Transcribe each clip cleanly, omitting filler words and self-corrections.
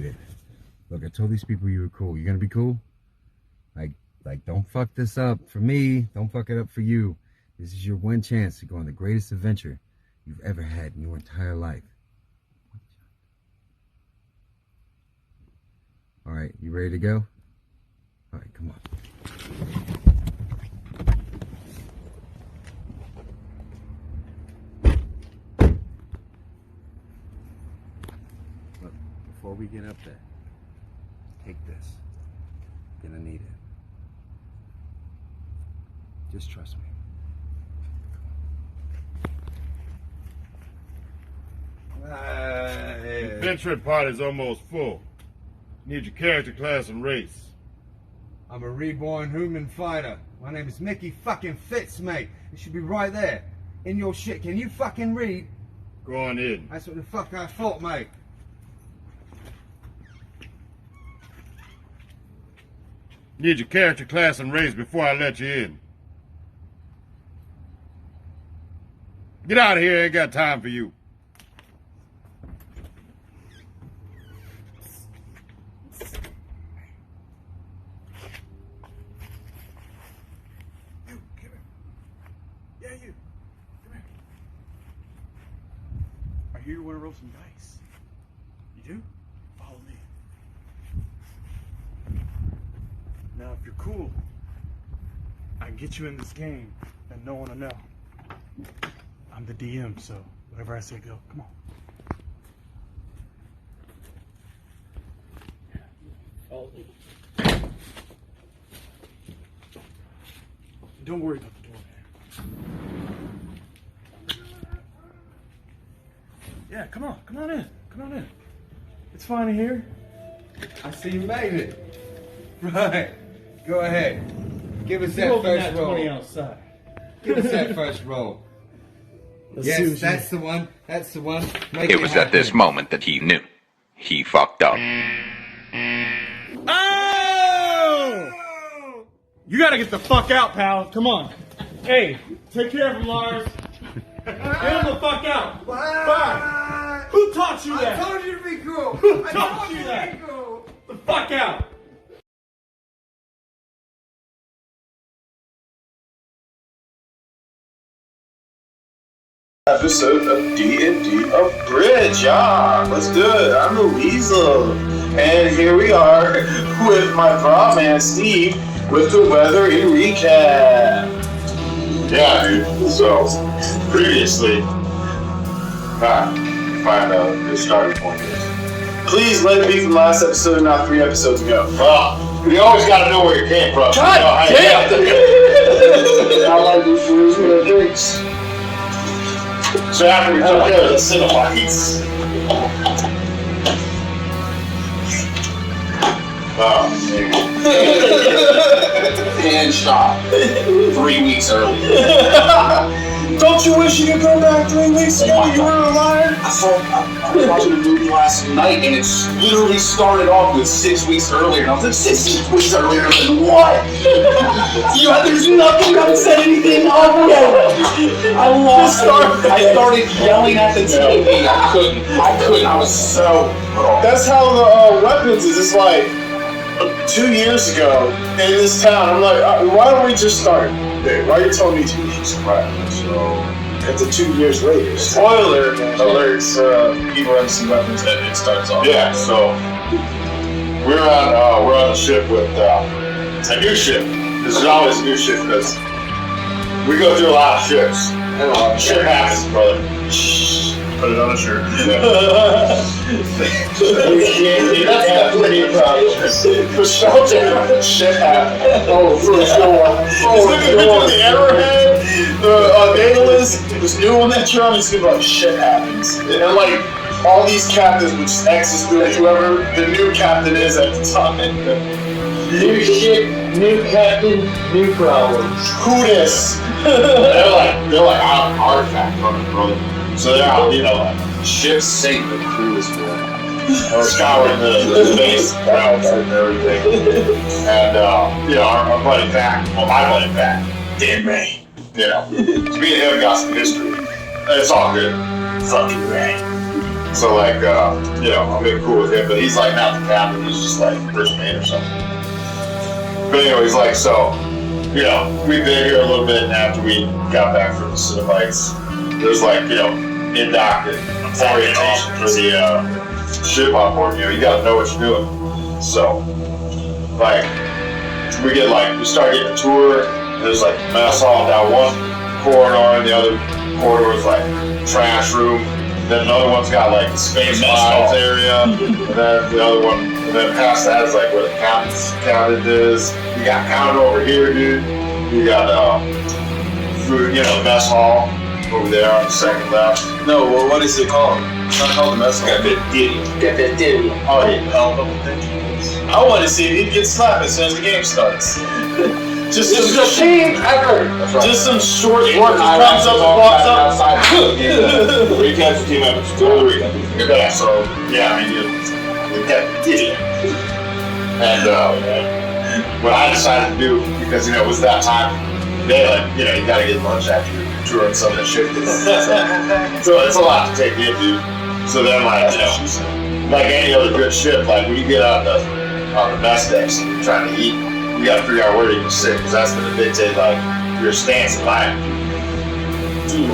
made it. Look, I told these people you were cool. You gonna be cool? Like, don't fuck this up for me. Don't fuck it up for you. This is your one chance to go on the greatest adventure you've ever had in your entire life. All right, you ready to go? All right, come on. Look, before we get up there, take this. You're gonna need it. Just trust me. The adventure party's almost full. Need your character, class, and race. I'm a reborn human fighter. My name is Mickey fucking Fitz, mate. It should be right there. In your shit. Can you fucking read? Go on in. That's what the fuck I thought, mate. Need your character, class, and race before I let you in. Get out of here, I ain't got time for you. You, come here. Yeah, you. Come here. I hear you want to roll some dice. You do? Follow me. Now, if you're cool, I can get you in this game and no one will know. I'm the DM, so whatever I say, go. Come on. Follow me. Don't worry about the door, man. Yeah, come on in. Come on in. It's fine in here. I see you made it. Right. Go ahead. Give us that Roll first that roll. 20 outside. Give us that first roll. Let's see Yes, what that's the one. That's the one. Make It was at this happen. moment that he knew. He fucked up. Oh! You gotta get the fuck out, pal. Come on. Hey, take care of him, Lars. Get him the fuck out. Bye. Who taught you that? I told you to be cool. Who I taught told you you that? to be cool. The fuck out. Episode of D&D of Bridge. Yeah, let's do it. I'm the Weasel. And here we are with my bra man Steve with the weather in recap. Yeah, dude. So, previously, find out the starting point is. Please let it be from last episode and not 3 episodes ago. Well, you always gotta know where you came from. God damn! I like these rules and drinks. So after we took care of the Cinephites. Oh, And shot 3 weeks early. Don't you wish you could go back 3 weeks ago? You were a liar. I was watching a movie last night, and it's literally started off with 6 weeks earlier. And I was like, 6 weeks earlier? Than what? There's nothing. You haven't said anything up yet. I lost. I started yelling at the TV. I couldn't. I was so. That's how the weapons is. It's like 2 years ago in this town. I'm like, why don't we just start? Why are you telling me 2 years? Right. So it's 2 years later. Spoiler alerts. People haven't seen weapons that it starts off. yeah, so we're on the ship with it's a new ship. This is always a new ship because we go through a lot of ships. Shit happens, brother. Put it on a shirt. For shelter. Shit happens. Oh, for sure. The Arrowhead, the Daedalus, this new one that you're on, it's gonna be like, shit happens. And like, all these captains would just exit through whoever the new captain is at the time. New ship, new captain, new problems. Who this? they're like artifact running, brother. So they're out, like ships sink, the crew is full. We're scouring the space routes and everything. And our buddy back, my buddy back, Dan Ray. Me and him got some history. And it's all good. Fuck you, Ray. So like, I'm being cool with him, but he's like not the captain. He's just like first mate or something. But anyways, like so, we've been here a little bit, and after we got back from the Cenobites, there's like in-dock orientation for the ship on board. You got to know what you're doing. So like, we start getting a tour. There's like mess hall down one corridor, and the other corridor is like trash room. Then another one's got like the space files area, and then the other one, and then past that is like where the captain is. You got counter over here, dude. You got food, mess hall over there on the second left. No, well, what is it called? It's not called the mess hall. Cafeteria. Oh, yeah. I want to see if he gets slapped as soon as the game starts. Just some short work comes up and walks up. Recap team members. Go to the recap. Yeah, so, we kept getting it. And what I decided to do, because, it was that time, they you gotta get lunch after you're touring some of the shit. So it's a lot to take in, dude. So then, like any other good ship, like when you get on the mess decks and you're trying to eat, you gotta figure out where you can sit, because that's gonna dictate like your stance in life.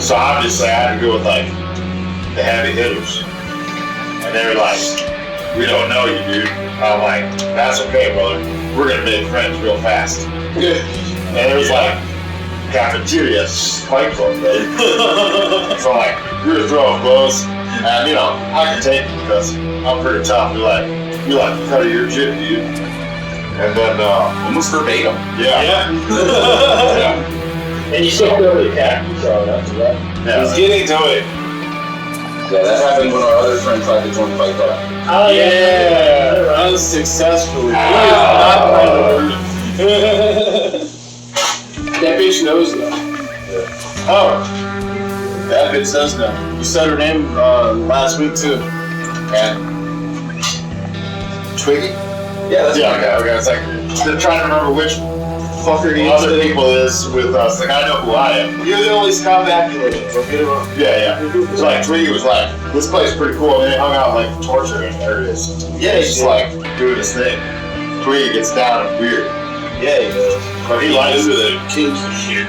So obviously I had to go with like the heavy hitters, and they were like, "We don't know you, dude." I'm like, "That's okay, brother. We're gonna make friends real fast." And it was like cafeteria, Fight Club, baby. So like, we were throwing blows, and I can take it because I'm pretty tough. You're like the cut of your jib, dude. And then, almost verbatim. Yeah. And you still go to the captain, so that's right. Yeah. He's getting to it. Yeah, that happened when our other friend tried to join Fight Club. Oh, yeah. Unsuccessfully. That bitch knows though. Oh, that bitch does know. You said her name last week too. And Twiggy? Yeah, that's Okay. It's like, they're trying to remember which fucker he other people is with us. Like, I know who I am. You're the only Scott Bakula, so get it wrong. Yeah. So like, Twiggy was like, "This place is pretty cool." And they hung out like torture, and there it is. Yeah, he's just like doing his thing. Twiggy gets down and weird. Yeah, he does. But he likes into it. the kinky shit.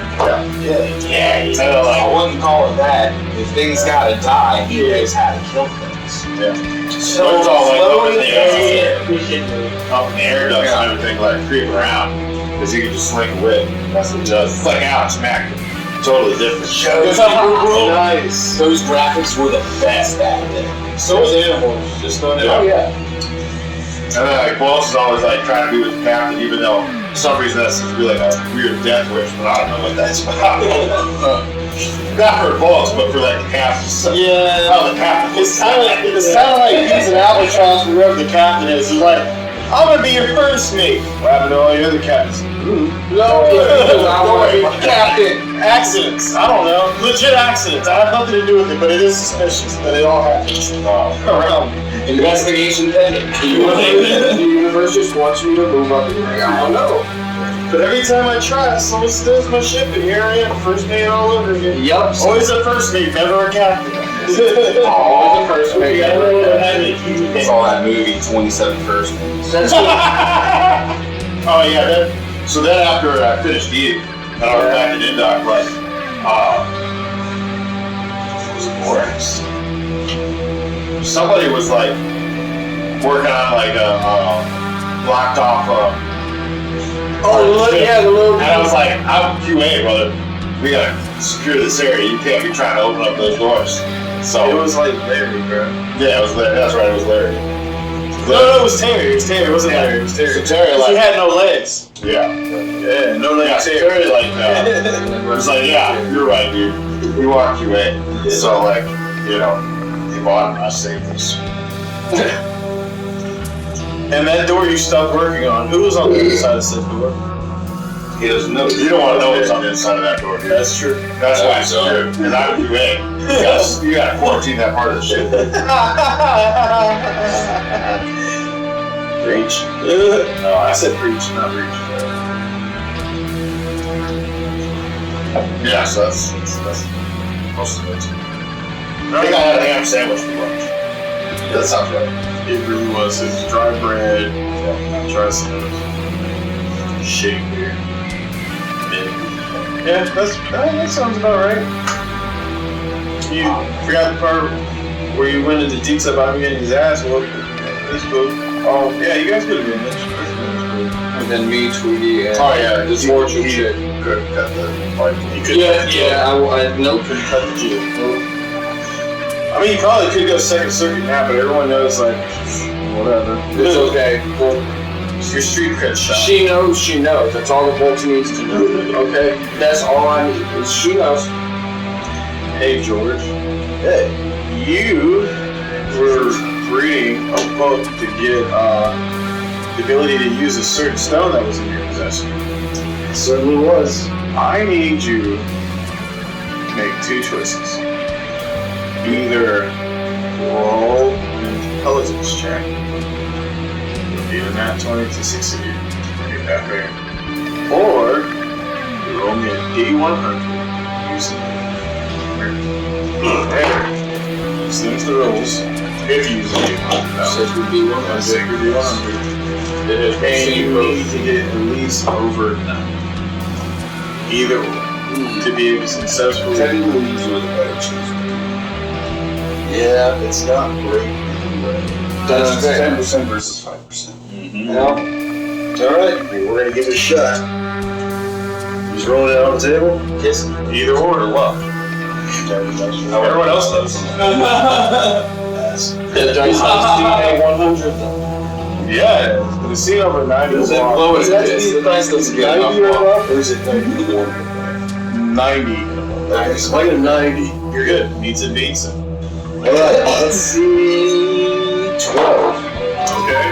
Yeah. I wouldn't call it that. If things gotta die, he knows how to kill things. Yeah. So it's all like slow up in and the air ducts and everything, like creeping around, because he can just slink away. That's what he does. It's like Alex Mack, totally different. Nice. Those graphics were the best back then. So was Animals. Just throwing it out. yeah. And then like Boss is always like trying to be with the captain, even though for some reason that seems to be like a weird death wish, but I don't know what that's about. Not for Boss, but for like the captain. Yeah. Oh, the captain. It's kind of like he's an albatross wherever the captain is. He's like, "I'm gonna be your first mate." What happened to all your other captains? No way. Captain. Accidents. I don't know. Legit accidents. I have nothing to do with it, but it is suspicious that it all happens. Around. Investigation pending. The universe just wants you to move up in rank. I don't know. But every time I try, someone steals my ship, and here I am, first mate all over again. Yup. Always a first mate, never a captain. All the first mate. It's Saw that movie, 27 First Mates. Oh yeah, so then after I finished eating, and I was back in Indoc, like, was it Borax? Somebody was like working on like a blocked off the little. and I was like, "I'm QA, brother. We gotta secure this area. You can't be trying to open up those doors." So It was like Larry, bro. yeah, it was Larry. That's right, it was Larry. No, it was Terry. It was Terry. It wasn't Larry. It was Terry. So Terry, He like, had no legs. yeah, No legs. Terry, like, was like, "Yeah, you're right, dude. You are QA." So like, he bought it. I saved this. And that door you stopped working on, who was on the other side of said door? He doesn't know. You don't want to know what's on the inside of that door, dude. That's true. That's why it's true. Because I'm QA. You gotta quarantine that part of the shit. Preach. No, I said preach, not reach. Yeah, so that's most of it. I think I had a ham sandwich for lunch. That sounds right. It really was. It was dry bread, dry sodas, shitty beer. Yeah, that sounds about right. You forgot the part where you went into Deeks about me getting his ass whooped. It's cool. Oh, yeah, you guys could have been this. And then me, Tweety, and this fortune shit. Could have cut the like. You could Nope. couldn't cut the jig. I mean, you probably could go second circuit now, but everyone knows like whatever. It's okay. Well, Your street cred shot. she knows. That's all the Bolton needs to know. Okay? That's all I need. Is she knows. Hey George. Hey. You were reading a book to get the ability to use a certain stone that was in your possession. It certainly was. I need you to make two choices. Either roll an intelligence check, either nat 20 to succeed, get that fair, or you roll me a D100 using Slims the rules. If you use a D100, Sacred D100. Sacred D100. It is And you need to get at least over 9. Either or. To be able to successfully. Technically, these are the better choice. Yeah, it's not great. That's fair. 10% versus 5%. Well, Alright, we're gonna give it a shot. Just rolling it on the table? yes. Either or to luck. Everyone else does. The dice on CA100 though. Yeah, the scene over 90 is Is that long. the dice doesn't get 90 or enough. above, or is it 94? 90. Okay, so I get a 90. You're good. Meets and beats it. Alright, let's see. 12. Okay.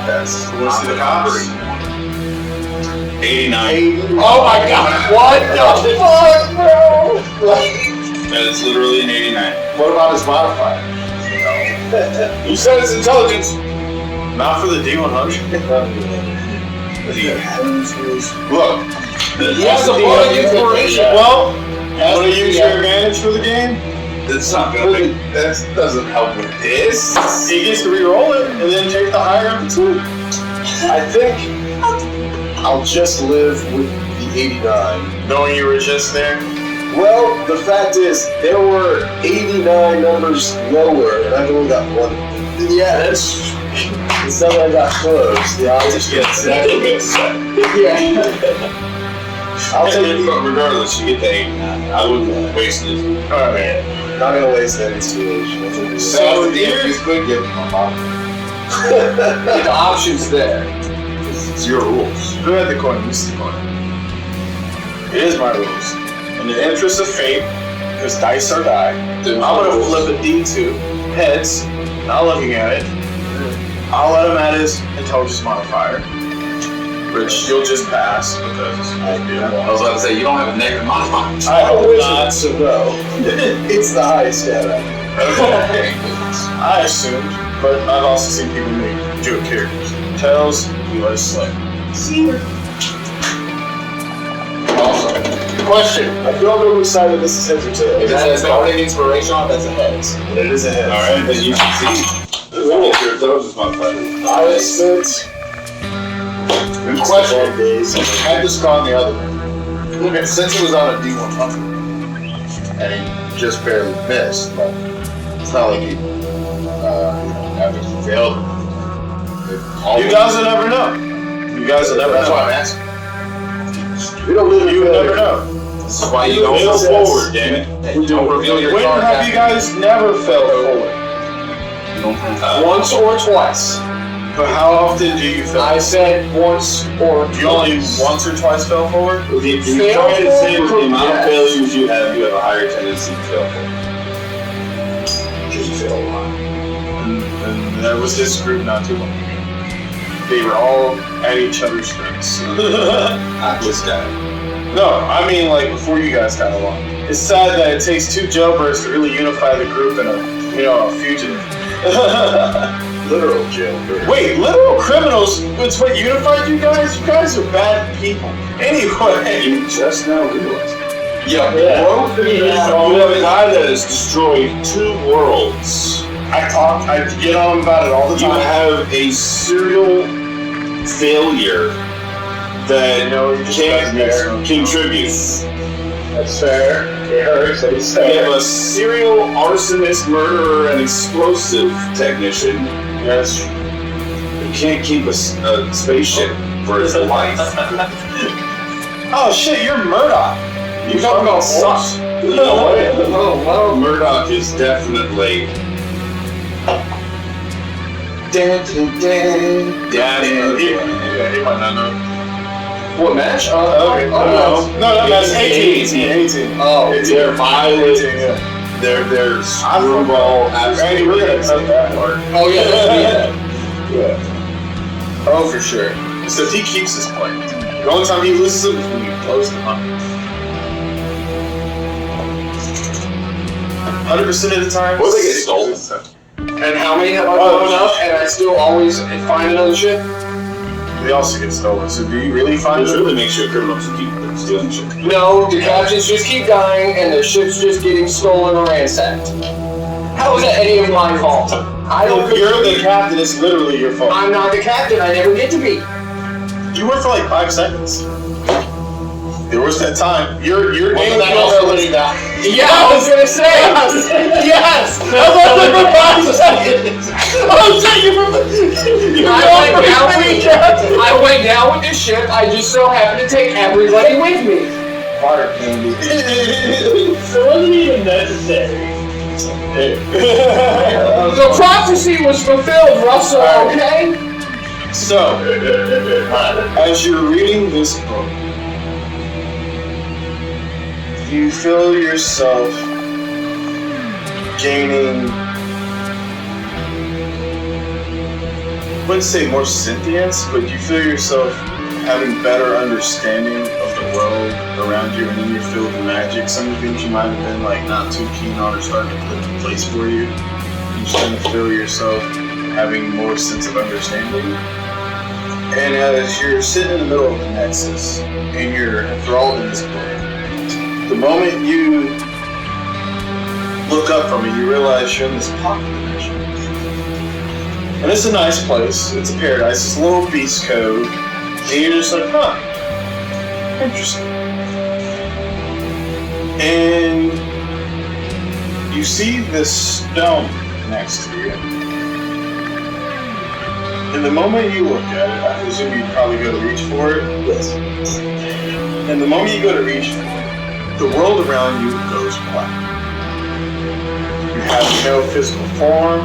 That's what's the cops? 89. Oh my god, what the fuck, bro? That is literally an 89. What about his modifier? You said it's intelligence. Not for the D100. Look. He has a lot of inspiration. Well, want to use your advantage for the game? That's not gonna that doesn't help with this. He gets to re-roll it and then take the higher of the two. I think I'll just live with the 89. Knowing you were just there. Well, the fact is, there were 89 numbers lower, and I've only got one. Yeah, that's. It's not like I got close. The odds are Yeah. I'll take it, but regardless, you get the 89. I wouldn't waste it. Alright. Not gonna waste that inspiration. So here's you could give him a mom. The option's there. It's your rules. who had the coin? This is the coin. It is my rules. In the interest of fate, because dice are die, I'm gonna flip a D2 heads. Not looking at it. I'll let him at his intelligence modifier, which you'll just pass because I was about to say, you don't have a negative modifier. I I'm a hope wizard, not. so no. It's the highest stat I have. Okay. I assumed, but I've also seen people do it characters. Tails, you let us slay. Awesome. Question. I don't know which side of this is heads or If tails. it has bardic inspiration on, that's a heads. It is a head. Alright, then you succeed. Your intelligence modifier. I spent Question. 12 days. Had this gone the other way. Since it was on a D100, and he just barely missed, but it's not like he, after he failed. You guys will never know. You guys will never That's why I'm know. asking. We don't live in You will never failure. know. This is why you don't Fail go forward, damn it. and don't reveal your When card. have you guys never fell forward? Once or twice. But how often do you fail? I said once or You only twice. once or twice fell forward? If you Fail try to say with the forward, amount of yes. failures you have a higher tendency to fail forward. Because you fail a lot. And that was this group not too long ago. They were all at each other's throats. Not this guy. No, I mean like before you guys got along. It's sad that it takes two jailbirds to really unify the group and a fugitive. Literal jailbird. Wait, literal criminals? It's what unified you guys? You guys are bad people. Anyway. You just now realized. Yeah. You have a guy that has destroyed 2 worlds I get on him about it all the time. You have a serial failure that can't contribute. That's fair. It hurts, but it's fair. You have a serial arsonist, murderer, and explosive technician. Yes. You can't keep a spaceship for his life. Oh shit, you're Murdoch. You talking about sucks. You know what? Oh, well, Murdoch is definitely. Yeah, he might not know. What match? Okay. No, that's 18. Oh, They're violent. 18, yeah. They're screwball. Randy, we're gonna cut that part. Oh yeah. Yeah. Oh, for sure. Except he keeps his point. The only time he loses him is when he blows them up. 100% of the time. What if they get stolen? And how many have I blown up and I still always find another ship? They also get stolen. So do you really find Which them? really makes you a criminal to keep stealing shit. No, the captains just keep dying and the ship's just getting stolen or ransacked. How is that any of my fault? I don't. If you're the captain, it's literally your fault. I'm not the captain. I never get to be. You were for like 5 seconds. There was that time. Your name Wasn't that also when he died? Yeah, I was gonna say. Yes! I was there for 5 seconds! Oh shit, I went down with this ship. I just so happened to take everybody with me. Fire candy. So it wasn't even necessary. The prophecy was fulfilled, Russell, okay? So, as you're reading this book, you feel yourself gaining, I wouldn't say more sentience, but you feel yourself having better understanding of the world around you, and then you feel the magic. Some of the things you might have been like not too keen on are starting to click in place for you. You're starting to feel yourself having more sense of understanding. And as you're sitting in the middle of the Nexus, and you're enthralled in this book, the moment you look up from it, you realize you're in this pocket dimension. And it's a nice place. It's a paradise. It's a little beast cove. And you're just like, huh, interesting. And you see this stone next to you. And the moment you look at it, I presume you'd probably go to reach for it. Yes. And the moment you go to reach for it, the world around you goes black. You have no physical form.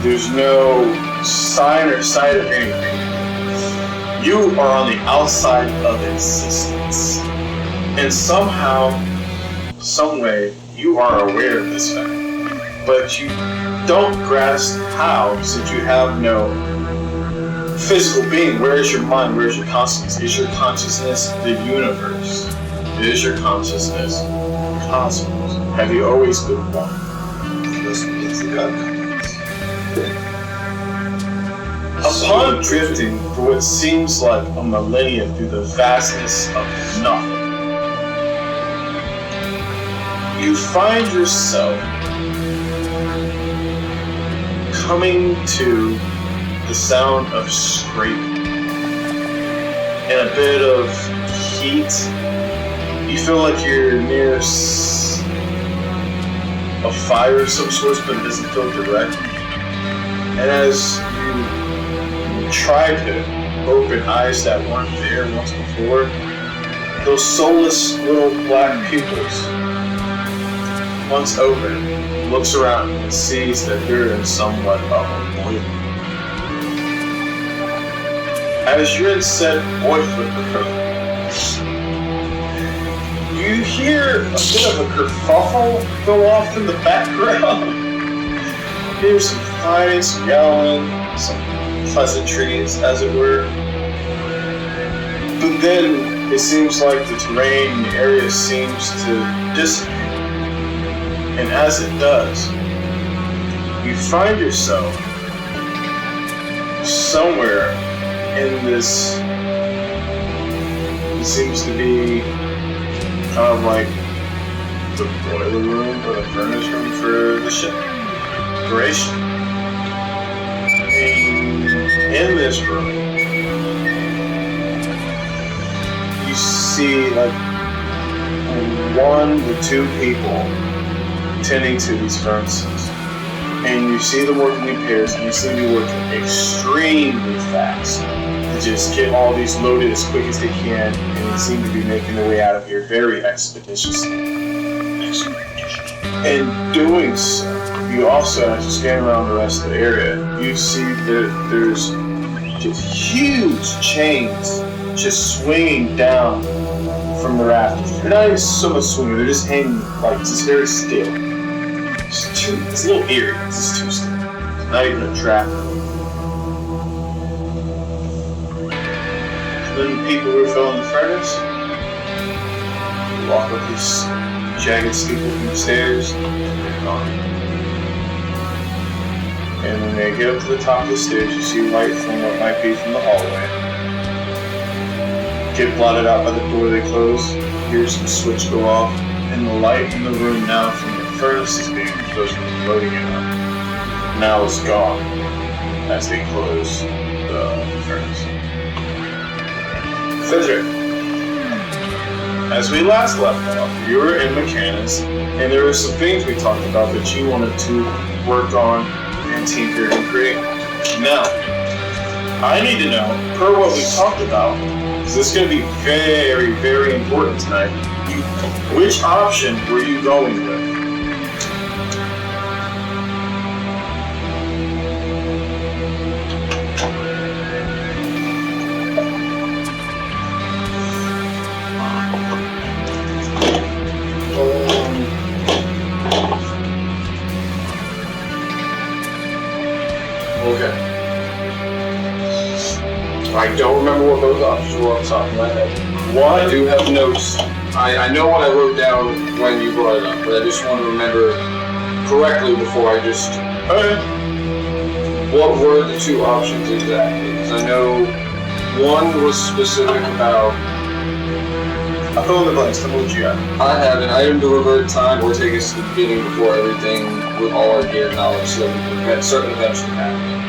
There's no sign or sight of anything. You are on the outside of existence. And somehow, some way, you are aware of this fact. But you don't grasp how, since you have no physical being. Where is your mind? Where is your consciousness? Is your consciousness the universe? Is your consciousness cosmos? Have you always been one? Upon drifting for what seems like a millennia through the vastness of nothing, you find yourself coming to the sound of scraping and a bit of heat. You feel like you're near a fire of some sort, but it doesn't feel direct. And as you try to open eyes that weren't there once before, those soulless little black pupils, once open, looks around and sees that you're in somewhat of a void. As you're in said void with you hear a bit of a kerfuffle go off in the background. You hear some fighting, some yelling, some pleasantries, as it were. But then it seems like the terrain in the area seems to dissipate. And as it does, you find yourself somewhere in this, it seems to be kind of like the boiler room or the furnace room for the ship. preparation. In this room, you see like 1 to 2 people tending to these furnaces. And you see them working in pairs, and you see them working extremely fast to just get all these loaded as quick as they can, and they seem to be making their way out of here very expeditiously. In doing so, you also, as you scan around the rest of the area, you see that there's just huge chains just swinging down from the rafters. They're not even so much swinging, they're just hanging like just very still. It's a little eerie, it's just too still. It's not even a trap. And then the people who are filling the furnace, you walk up these jagged steep looking stairs, they're gone. And when they get up to the top of the stairs, you see light from what might be from the hallway. Get blotted out by the door they close, hear some switch go off, and the light in the room now from the furnace is being supposed to be loading it up. Now it's gone as they close the furnace. Cedric, as we last left off, you were in mechanics, and there were some things we talked about that you wanted to work on and tinker and create. Now, I need to know, per what we talked about, because this is going to be very, very important tonight, which option were you going with? Okay. I don't remember what those options were off the top of my head. One, I do have notes. I know what I wrote down when you brought it up, but I just want to remember correctly before I just... Okay. What were the 2 options exactly? Because I know one was specific about... I'll fill in the blanks. Tell me what you got. I have an item to revert time or take us to the beginning before everything with all our gear knowledge so that we can prevent certain events from happening.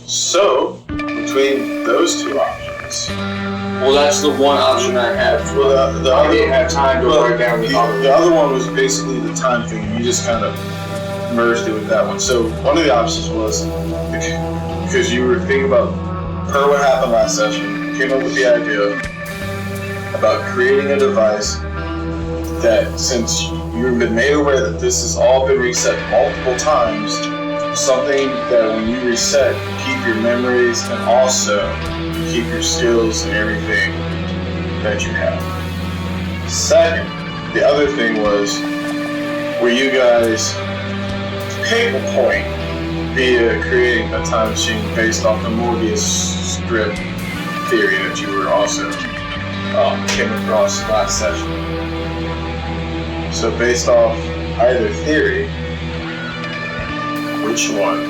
So, between those 2 options... Well, that's the one option I have. Well, I didn't have time to write down the other one. The other one was basically the time thing. You just kind of merged it with that one. So, one of the options was, because you were thinking about per what happened last session, came up with the idea about creating a device that, since you've been made aware that this has all been reset multiple times, something that when you reset, you keep your memories and also you keep your skills and everything that you have. Second, the other thing was where you guys pick a point via creating a time machine based off the Morbius strip theory that you were also came across last session. So based off either theory, which one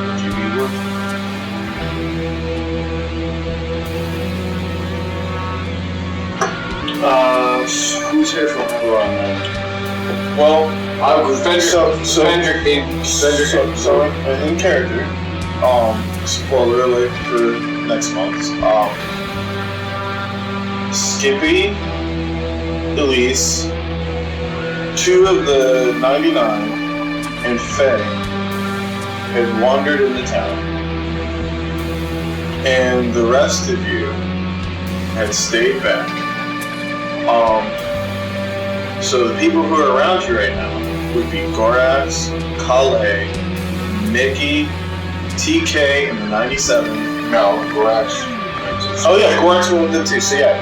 would you be working? Who's here for who on that? Well, I was in character. Spoiler alert for next month. Skippy, Elise, 2 of the 99, and Faye had wandered into town, and the rest of you had stayed back. So the people who are around you right now would be Gorax, Kale, Nikki, TK, and the 97. No, Gorax. Oh yeah, Gorax went with them too. So yeah,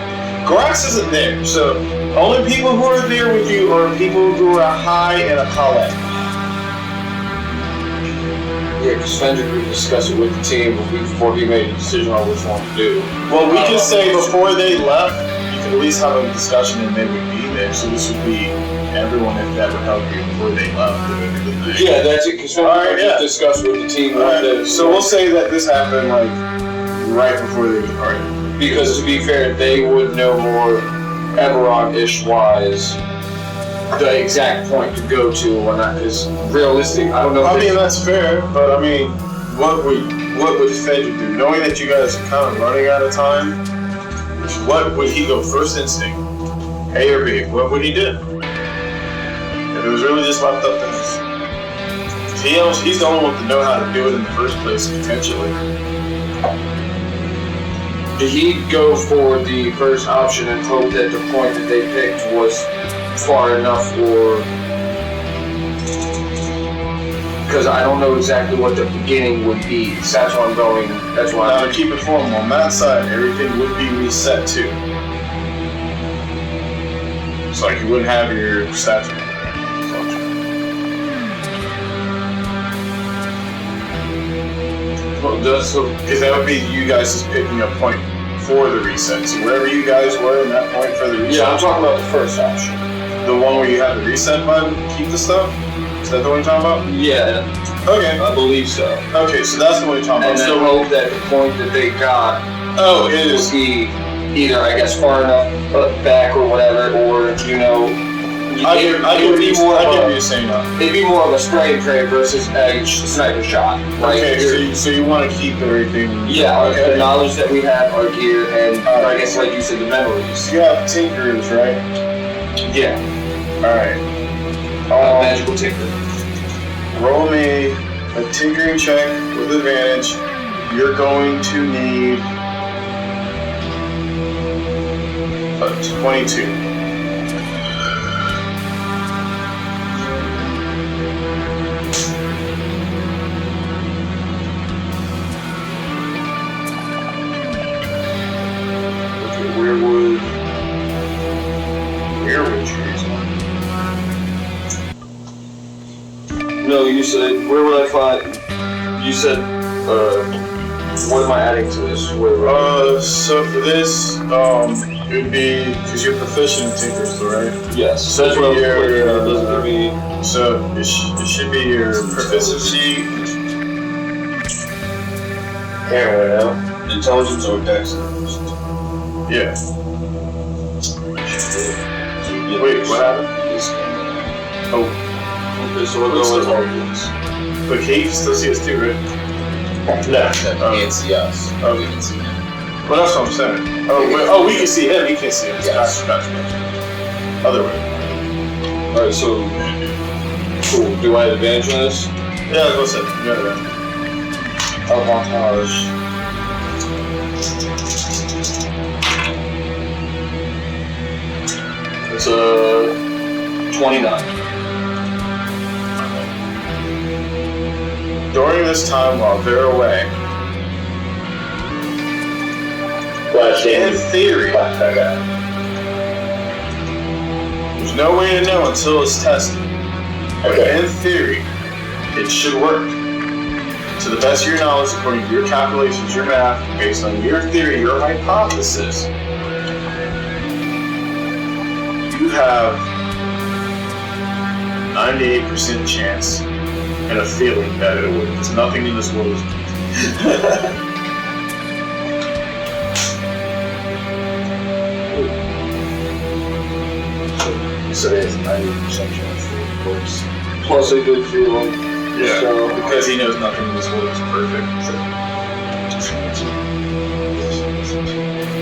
Gorax isn't there. So only people who are there with you are people who are high and a Kale. Yeah, because Fendrick would discuss it with the team before he made a decision on which one to do. Well, we can say before they left, you could at least have a discussion and they would be there. So this would be everyone if that would help you before they left. Yeah, that's it. Because Fendrick just discussed with the team. So we'll say that this happened like right before they departed. Because to be fair, they would know more Eberron-ish wise, the exact point to go to or not, because realistic, I don't know. I mean, that's fair, but I mean, what would Fedra do? Knowing that you guys are kind of running out of time, what would he go first instinct? A or B? What would he do? If it was really just left up to him. He's the only one to know how to do it in the first place, potentially. He'd go for the first option and hope that the point that they picked was far enough, or because I don't know exactly what the beginning would be. So that's why I'm going. That's why. Now, to keep it formal, on that side, everything would be reset too. It's like you wouldn't have your statue. Well, because that would be you guys just picking a point for the reset. So wherever you guys were in that point for the reset. Yeah, I'm talking about the first option. The one where you have the reset button, keep the stuff? Is that the one you're talking about? Yeah. Okay. I believe so. Okay, so that's the one you're talking And about. then hope that the point that they got Oh, it would is. be either, I guess, far enough back or whatever, or, you know, I get what you're saying now. it'd be more of a spray and pray versus a sniper shot. Like, Okay, so you want to keep everything. yeah, Okay. the knowledge that we have, our gear, and I guess, like you said, the memories. You have tinkers, right? Yeah. Alright. Magical tinker. Roll me a tinkering check with advantage. You're going to need a 22. Okay, Weirwood trees. No, you said, where would I find, you said, what am I adding to this? So for this, it would be, because you're proficient in tinkers, right? Yes, So that's what I was your, clear, it doesn't give me. So it should be your proficiency. Here, intelligence or dex? Yeah. Wait, what happened? Oh, Okay, so we'll go with intelligence. but Kate still see us too, right? No, you can't see us. Oh. We can see him. Well, that's what I'm saying. Oh, we can see him. He can't see us. Yes. Gotcha. Other way. Alright, so, cool. Do I have advantage on this? Yeah, that's what I said. You got that. Avantage. It's a 29. During this time while they're away, in theory, there's no way to know until it's tested. But in theory, it should work. To the best of your knowledge, according to your calculations, your math, based on your theory, your hypothesis, you have 98% chance and a feeling that it would. Because nothing in this world is. So there's 90% chance that it works. Plus a good feeling. Yeah, So, because he knows nothing in this world is perfect.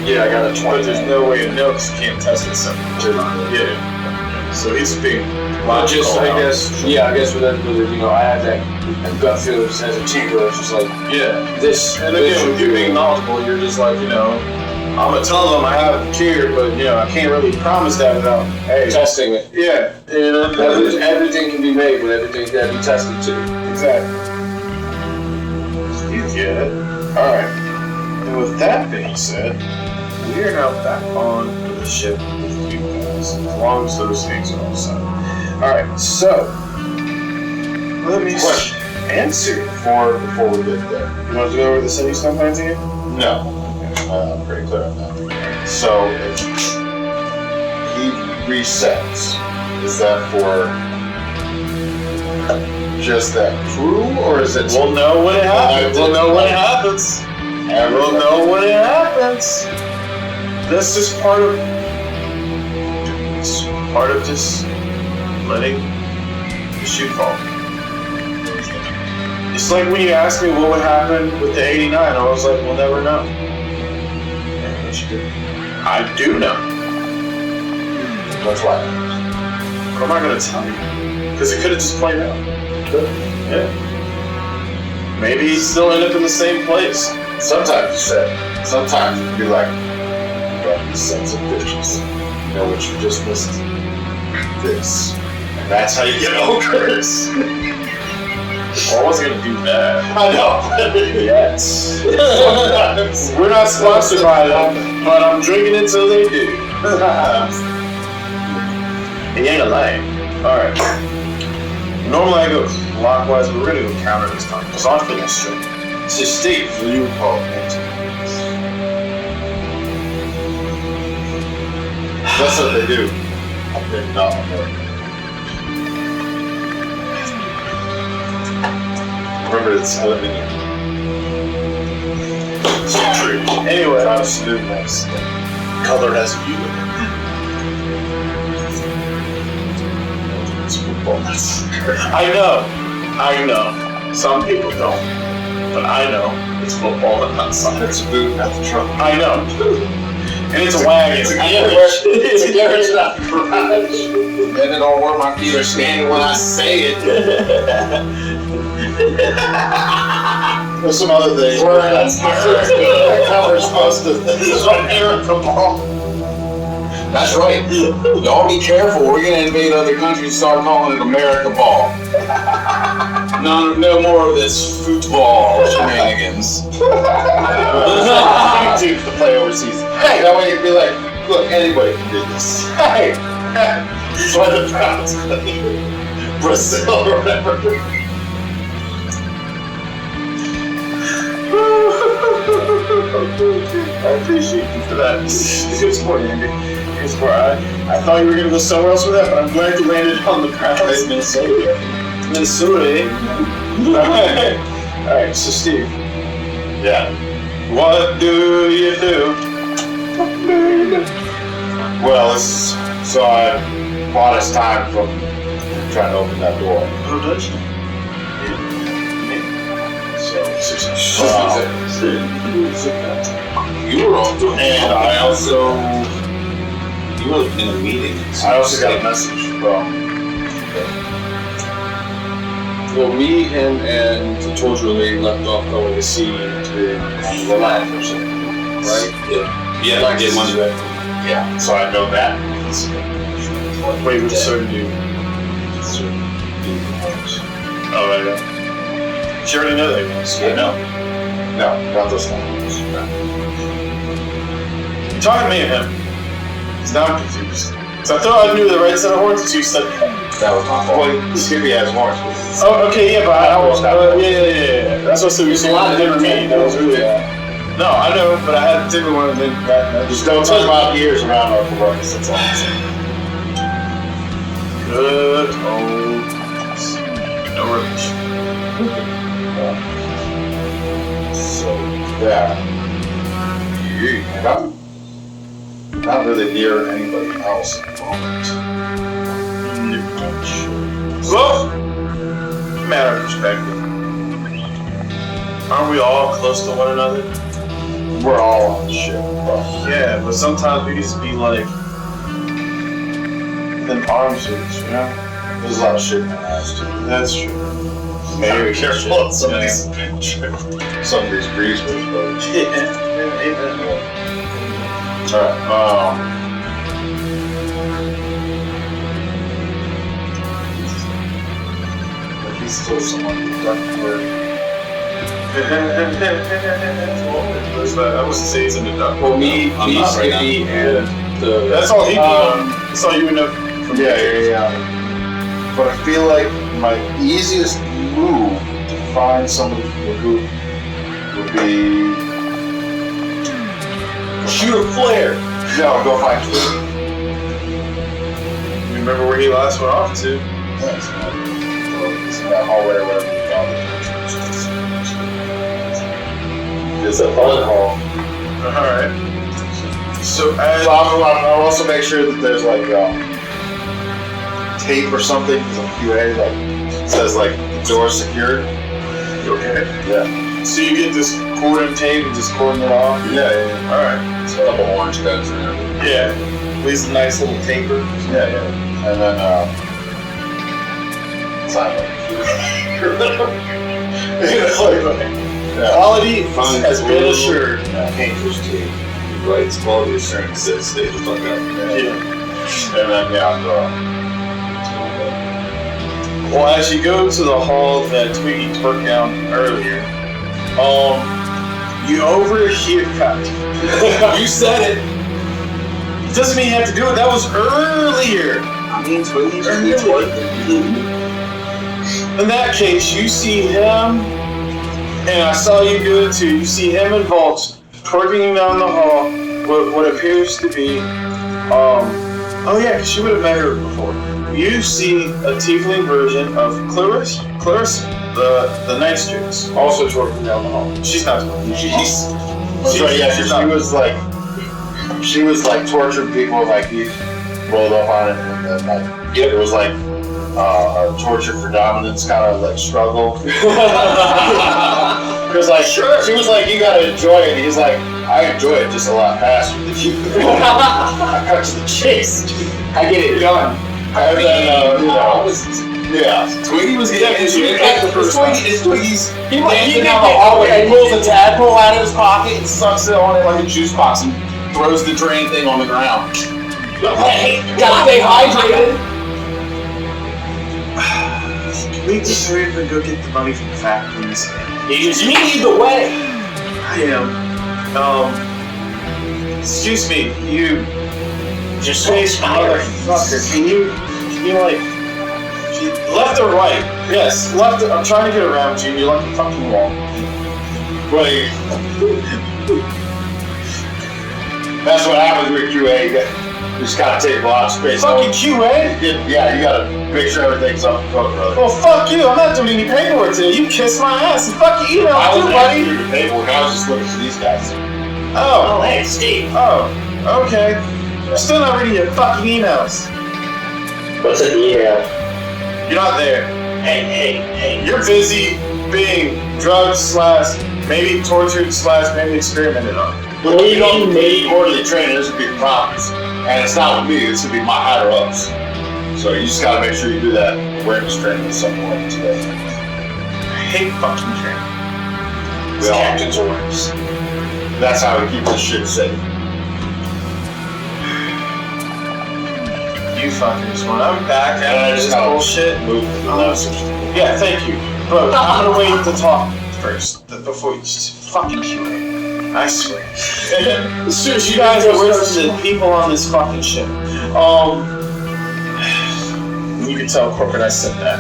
yeah, I got a But 20. there's no way to know because you can't test it separately. Yeah. So he's being But just, I logical. guess, yeah, I guess with that, you know, I had that gut feeling just as a tinker. It's just like, Yeah. this. And again, with you being knowledgeable, you're just like, I'm gonna tell them I have a cure, but I can't really promise that without testing it. Yeah, Everything can be made, but everything can be tested too. exactly. You get it. Alright. And with that being said, we are now back on the ship with you guys, as long as those things are all set. Alright, so let me answer before we get there. You want to go over the city snow plans again? No. I'm pretty clear on that. So, if he resets, is that for just that crew, or is it... We'll know when it happens. We'll know when it happens. We'll know when it happens. This is part of part of just letting the shoe fall. It's like when you asked me what would happen with the 89, I was like, we'll never know. I do know. That's why. But I'm not going to tell you. Because it could have just played out. Yeah. Maybe he's still end up in the same place. Sometimes you said, sometimes you can be like, well, you sons of bitches. You know what you just missed? This. And that's how you get ogres. Well, I wasn't going to do that. I know. Yes. We're not sponsored by them, but I'm drinking it till they do. He ain't a lame. Alright. Normally I go clockwise, but we're going to go counter this time. Because I'm feeling straight. So Steve, will you call it? That's what they do. They're not. Remember, it's aluminium. It's true. Anyway, Try to smooth next. Color has you in it. It's football. I know. Some people don't. But I know it's football and not soccer. It's a boot, not the truck. I know. And it's a wagon. It's a garage. It's a garage, not a garage. And it don't work my feet are standing when I say it. There's some other things. That covers most of this. America ball. That's right. Y'all be careful. We're going to invade other countries and start calling it America ball. No more of this football shenanigans. To play overseas. Hey, that way you'd be like, look, anybody can do this. Hey, join the Browns. Brazil or whatever. I appreciate you for that. Here's more, Andy. Here's more. I thought you were going to go somewhere else with that, but I'm glad you landed on the Browns. It's Minnesota. Minnesota, eh? Alright, so Steve. Yeah. What do you do? Well, so I bought us time from trying to open that door. Who does you? You were on doing it. And I also... You were in a meeting. I also got a message from... Well, me, him, and the torture lady left off going to see to the land or something, right? Yeah, I did one of that. Yeah, so I know that. Wait, which certain dude? Oh, right, yeah. She already know that ones. Yeah, no. No, not those ones. You're talking to me and him. Because now I'm confused. So I thought I knew the right set of horns, and you said... That was my fault. Well, Skippy has horns. Oh, okay, yeah, but I was... yeah. That's what we said. A lot of different meaning. That was really... No, I know, but I had to take one of them. Just don't touch my ears around our works. That's all I'm saying. Good old... No rubbish. So, yeah. And I'm not really near anybody else at the moment. Well, matter of perspective. Aren't we all close to one another? We're all on the ship, bro. Yeah, but sometimes we just be like... them arms suits, you know? There's a lot of shit in my ass, too. That's true. Maybe be careful of some of these greasers, but... Alright, he's still someone who doesn't work. I was say he's in the dark. Well, me, Skippy, and the... That's all he knew. That's all you would know from Yeah. But I feel like my easiest move to find somebody from the group would be... Shoot a flare! No, go find Twiggy. You remember where he last went off to? Yes, it's in that hallway or whatever you found it. It's a phone call. Alright. So, So I'll also make sure that there's like tape or something from QA that says like door secured. You okay? Yeah. So you get this cordon tape and just cordon it off? Yeah. Alright. It's a couple orange guns in there. Yeah. At least a nice little taper. Yeah. And then it's not like quality has been assured. painter's tape. Right, it's quality assurance. Stay the fuck up. Yeah. And then Well, as you go to the hall that Twiggy twerked down earlier, you overhear You said it. It doesn't mean you have to do it. That was earlier. I mean, Twiggy just needs work. In that case, you see him, and I saw you do it too. You see him and Volts twerking down the hall. What appears to be, oh yeah, because you would have met her before. You see a tiefling version of Clarisse, the Night Strix, also twerking down the hall. She's not twerking. She was like torturing people, like he rolled up on it, and then like it was like a torture for dominance kind of like struggle. Because like she was like, you gotta enjoy it. He's like, I enjoy it just a lot faster than you. I cut to the chase. I get it done. And then yeah. Twiggy was getting Twiggy's. He down the hallway. He pulls a tadpole out of his pocket and sucks it on it like a juice box and Throws the drain thing on the ground. hey, gotta stay hydrated. Can we just hurry up and go get the money from the factories? You lead the way. I am. Excuse me, you. Just Face motherfucker. Can you like. Left or right? Yes, left. I'm trying to get around you. You're like a fucking wall. Wait. That's what happens with QA. You just gotta take a lot of space. Fucking QA? Yeah, you gotta make sure everything's up to code, brother. Well, fuck you. I'm not doing any paperwork today. You kiss my ass and fuck your email I too, wasn't buddy. actually doing the paperwork. I was just looking for these guys. Oh. hey, Steve. Oh. Okay. I'm still not reading your fucking emails. What's an email? You're not there. Hey. You're busy being drugged / maybe tortured / maybe experimented on. Look, you don't need quarterly training. This would be promise. And it's not with me. This would be my higher ups. So you just gotta make sure you do that awareness training at some point today. I hate fucking training. We all Captain's orders. That's how we keep this shit safe. You fuckers. When I'm back And I after just this gotta bullshit. move to the left. Yeah, thank you. But I'm gonna wait to talk first before you just fucking QA. I swear. As soon as you guys are worse than people on this fucking ship. You can tell corporate I said that.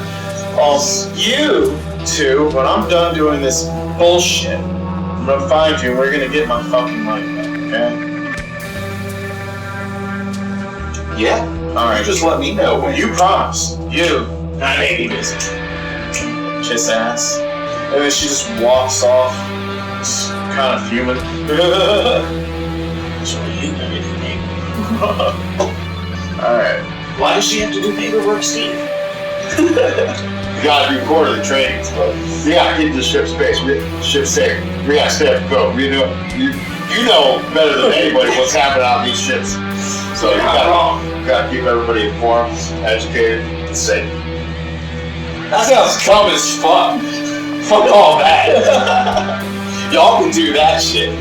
You two, when I'm done doing this bullshit, I'm gonna find you and we're gonna get my fucking money back, okay? Yeah. Alright. Just let me know when You promise. You. I may be busy. Kiss ass. And then she just walks off. Just kind of fuming. Alright. Why does she have to do paperwork, Steve? You gotta do quarterly trainings, but you gotta keep the ship safe. We gotta stay up to code. You know better than anybody what's happening on these ships. So you gotta keep everybody informed, educated, and safe. That sounds dumb as fuck. Fuck all that. Y'all can do that shit.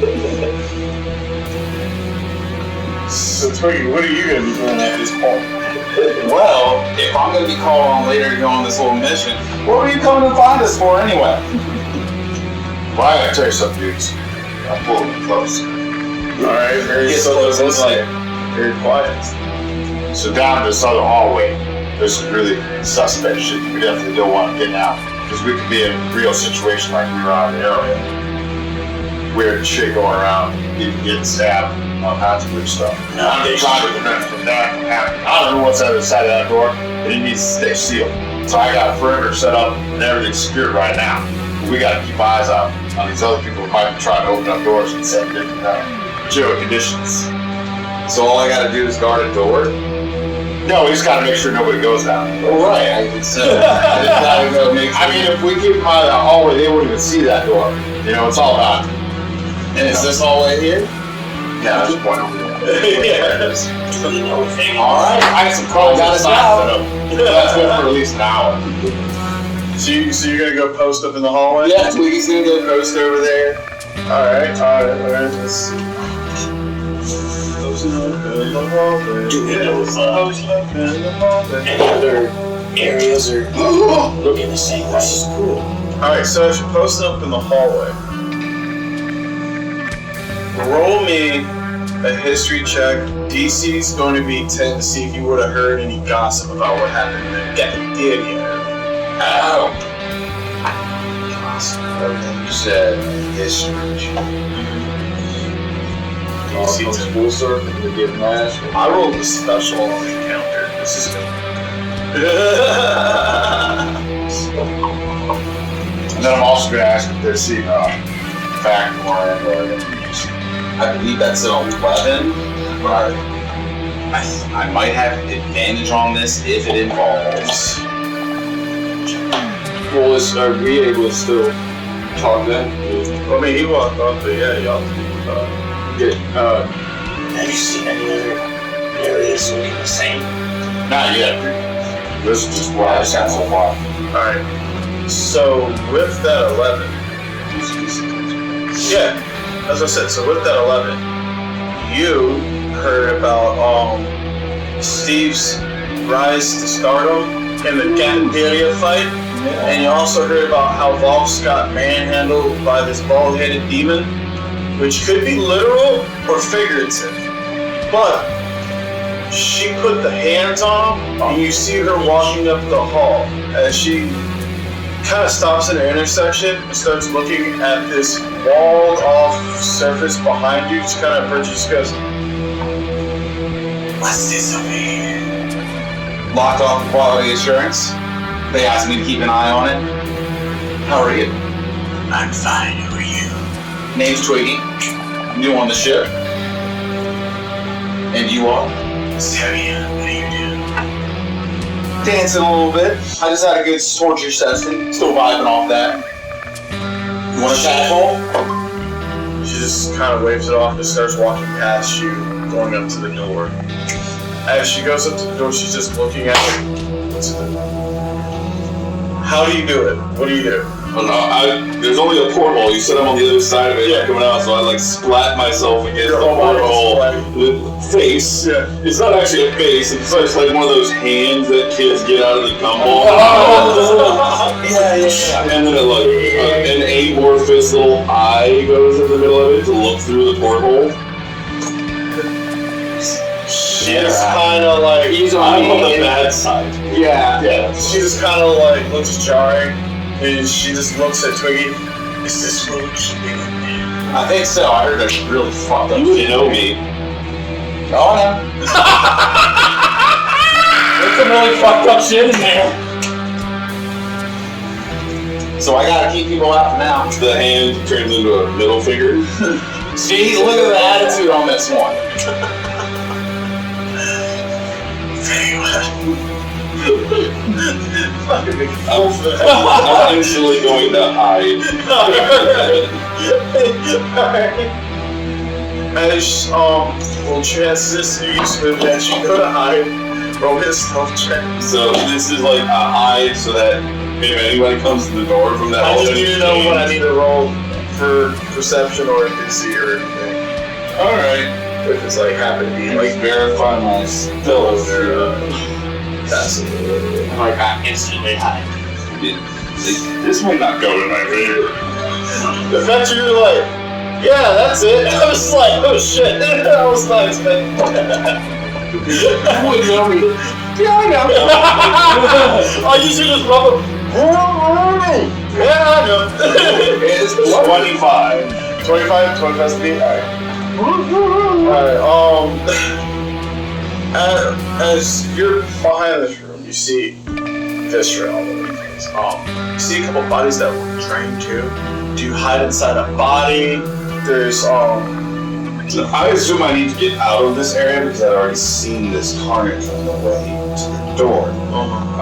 So Twiggy, what are you gonna be doing at this point? Well, if I'm going to be called on later to go on this little mission, what were you coming to find us for anyway? Well, I gotta tell you something, dudes. I'm pulling it close. Alright, very Gets so close and like very quiet. So down this other hallway, there's some really suspect shit we definitely don't want to get out. Because we could be in a real situation like we were on the area. Weird shit going around, people getting stabbed, all kinds of weird stuff. I'm trying to prevent from that from happening. I don't know what's on the other side of that door, but it needs to stay sealed. So I got a perimeter set up and everything's secured right now. But we gotta keep eyes out on these other people who might be trying to open up doors and set different jail conditions. So all I got to do is guard a door? No, we just gotta make sure nobody goes down. Oh, right. I just gotta go make sure. I mean, if we keep them out of the hallway, they wouldn't even see that door. You know, it's all about. And is this hallway here? Yeah, just point over there. Yeah. Alright, I got some calls outside. That's good for at least an hour. So you're gonna go post up in the hallway? Yeah, Twiggy's gonna go post over there. Alright. Let's see. Posting up in the hallway. Any other areas are looking the same way. This is cool. Alright, so as you're posting up in the hallway, roll me a history check. DC's going to be 10 to see if you would have heard any gossip about what happened in the cafeteria. Oh. You said history. DC 10. Full circle to get mashed. I rolled a special on the encounter. This is good. And then I'm also gonna ask if they're seeing fact or I believe that's an 11, but I might have advantage on this if it involves. Well, are we able to still talk then? I mean, he walked up, but yeah, y'all Have you seen any other areas looking the same? not yet. This is just what I've seen so far. Alright. So, with that 11, yeah, as I said, so with that 11, you heard about Steve's rise to stardom in the cafeteria fight, and you also heard about how Vox got manhandled by this bald-headed demon, which could be literal or figurative, but she put the hands on him, and you see her walking up the hall as she kind of stops in an intersection and starts looking at this walled off surface behind you. She kind of approaches, goes, What's this over here? Locked off the quality assurance. They asked me to keep an eye on it. How are you? I'm fine. Who are you? Name's Twiggy. New on the ship. And you are? Saria, what do you do? Dancing a little bit. I just had a good torture session. Still vibing off that. You want a tadpole? she just kind of waves it off and starts walking past you, going up to the door. As she goes up to the door, she's just looking at it. How do you do it? What do you do? There's only a porthole. You said I'm on the other side of it, Yeah. coming out, so I like splat myself against Your the whole body porthole. splatting. The face. Yeah. It's not actually a face. It's just like one of those hands that kids get out of the gumball. Yeah. And then an amorphous little eye goes in the middle of it to look through the porthole. She's kind of like... I'm on the bad side. Yeah. She just kind of like looks jarring, and she just looks at Twiggy. Is this what we're keeping in there? I think so. I heard that's really fucked up. You wouldn't know me. Oh, no. There's some really fucked up shit in there. So I gotta keep people out for now. The hand turns into a middle finger. See, look at the attitude on this one. Very well. I'm instantly going to hide. As well, chances you that she could hide. Roll me a stealth check. So this is like a hide so that if anybody comes to the door from that I alternate need to know what I change- need to roll for perception or NPC or anything. Alright. If it's like happen to be Like like verify my spells. passive. Like I'm instantly high. This might not go in my favor. The fact you're like, yeah, that's it. I was like, oh shit, that was not expecting. You wouldn't know me. Yeah, I know. Oh, you should just rub it. Yeah, I know. It's 25. 25 speed? Alright, as you're behind this room, you see Viscera all over the place. You see a couple bodies that were drained too. Do you hide inside a body? There's, I assume I need to get out of this area because I've already seen this carnage on the way to the door.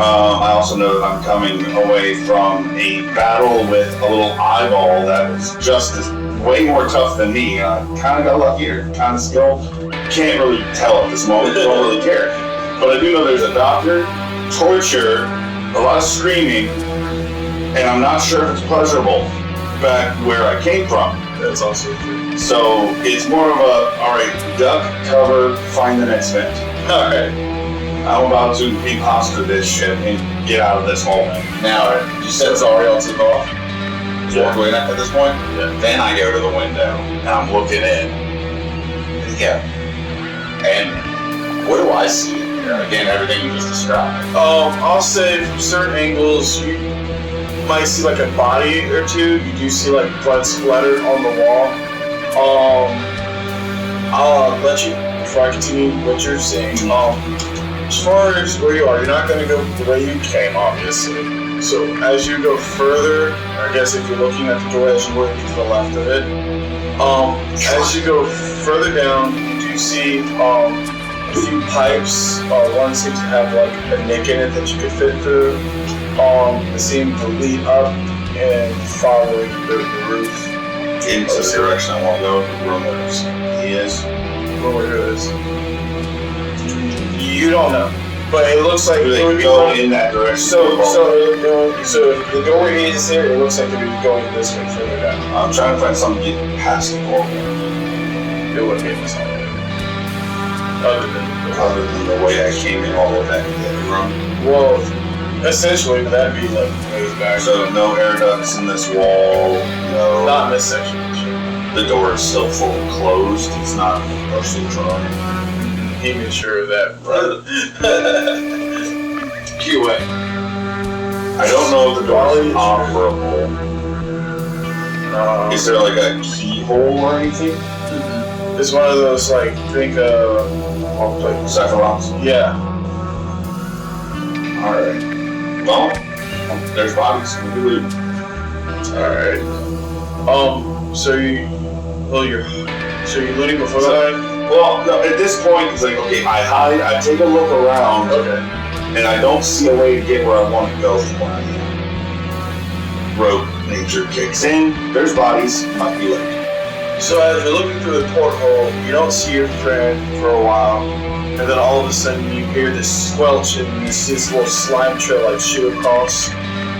I also know that I'm coming away from a battle with a little eyeball that was just as way more tough than me. I kind of got luckier, kind of skilled. Can't really tell at this moment. Don't really care. But I do know there's a doctor, torture, a lot of screaming, and I'm not sure if it's pleasurable back where I came from. That's also true. So it's more of a, alright, duck, cover, find the next vent. Alright. I'm about to imposter this shit and get out of this hole. Now, you said Zariel took off? Yeah. Walked away at this point? Yeah. Then I go to the window, and I'm looking in. Yeah. And what do I see in here? Again, everything you just described. I'll say from certain angles, you might see like a body or two. You do see like blood splattered on the wall. I'll let you, before I continue what you're seeing, as far as where you are, you're not going to go the way you came, obviously. So as you go further, I guess if you're looking at the door as you were to the left of it, as you go further down, you do see a few pipes. One seems to have like a nick in it that you could fit through. They seem to lead up and follow the roof. Into the direction I want to go, the room where he is. Where it is. You don't know, but it looks like Do it they would be go going. in that direction? So the doorway is here. It looks like it would be going this way further down. I'm trying to find something to get past the wall. It wouldn't be this way. Other than the way I came in all the way back into the room. Well, essentially that'd be like ways back. So no air ducts in this wall, no. Not in this section. The door is still fully closed. It's not partially drawn. He made sure of that. QA. I don't know if the door is operable. Is there like a keyhole or anything? It's one of those like think Sephiroths? yeah. Alright. Well, there's bodies. We can leave. Alright. You're looting before that? Well, no, at this point, it's like, okay, I hide, I take a look around, Okay. and I don't see a way to get where I want to go from where I am. Rogue nature kicks in, there's bodies, might be late. So as you're looking through the porthole, you don't see your friend for a while, and then all of a sudden you hear this squelch and you see this little slime trail like shoot across,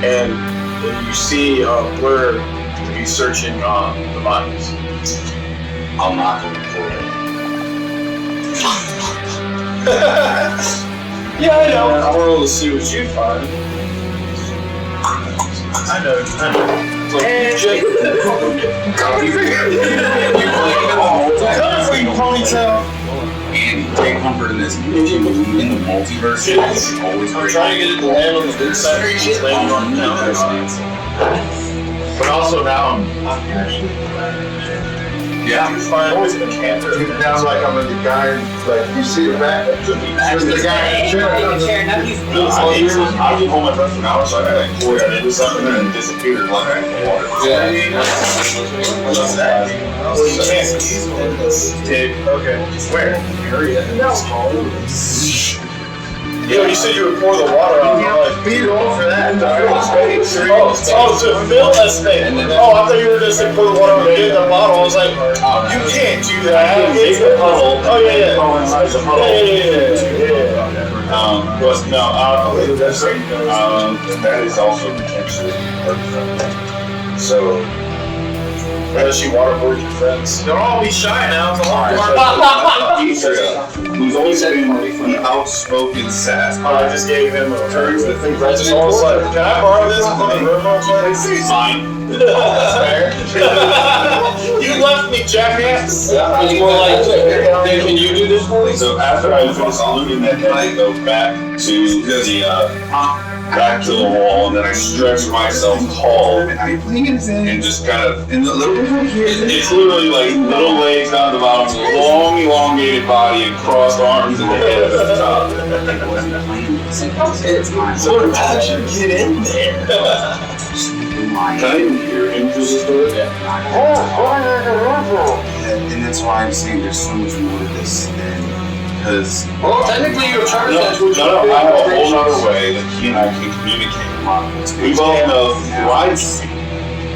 and you see Blur to be searching the bodies. I'm not going for it. Yeah, I know. I'll roll to see what you find. I know. Coming for you, ponytail. And take comfort in this. If you believe in the multiverse, it's always I'm great. trying to get it to land on the good side. It's landing on the counter. But also now I'm Yeah. You find always a canter. down like I'm the guy, like you see the back. The guy in the chair. I can hold my breath for an hour, so I got into something and it disappeared like in the water. What's that? Well, you can't. Okay. Where? Yo, you said you would pour the water on. Feed all for that. To fill the space. To fill that space. Oh, I thought you were just saying pour the water on in the bottle. I was like, you can't do that. It's the puddle. Oh, yeah. That is also potentially so. Unless you waterboard your friends. Don't all be shy now. It's a long Who's always having the outspoken sass. I just gave him a Turns the thing right Just almost like, can I borrow this from the room? Fine. You left me, jackass. It's more like, can you do this for me? So after I finish looting that, then I go back to the wall, and then I stretch myself tall, and just kind of, it's literally like little legs down the bottom, long elongated body, and crossed arms, and the head at the top. So how did you get in there? Can I even hear him through this door? and that's why I'm saying there's so much more to this than because. Well, technically, you're trying to No, I have a whole other way that he and I can communicate. We both know rights,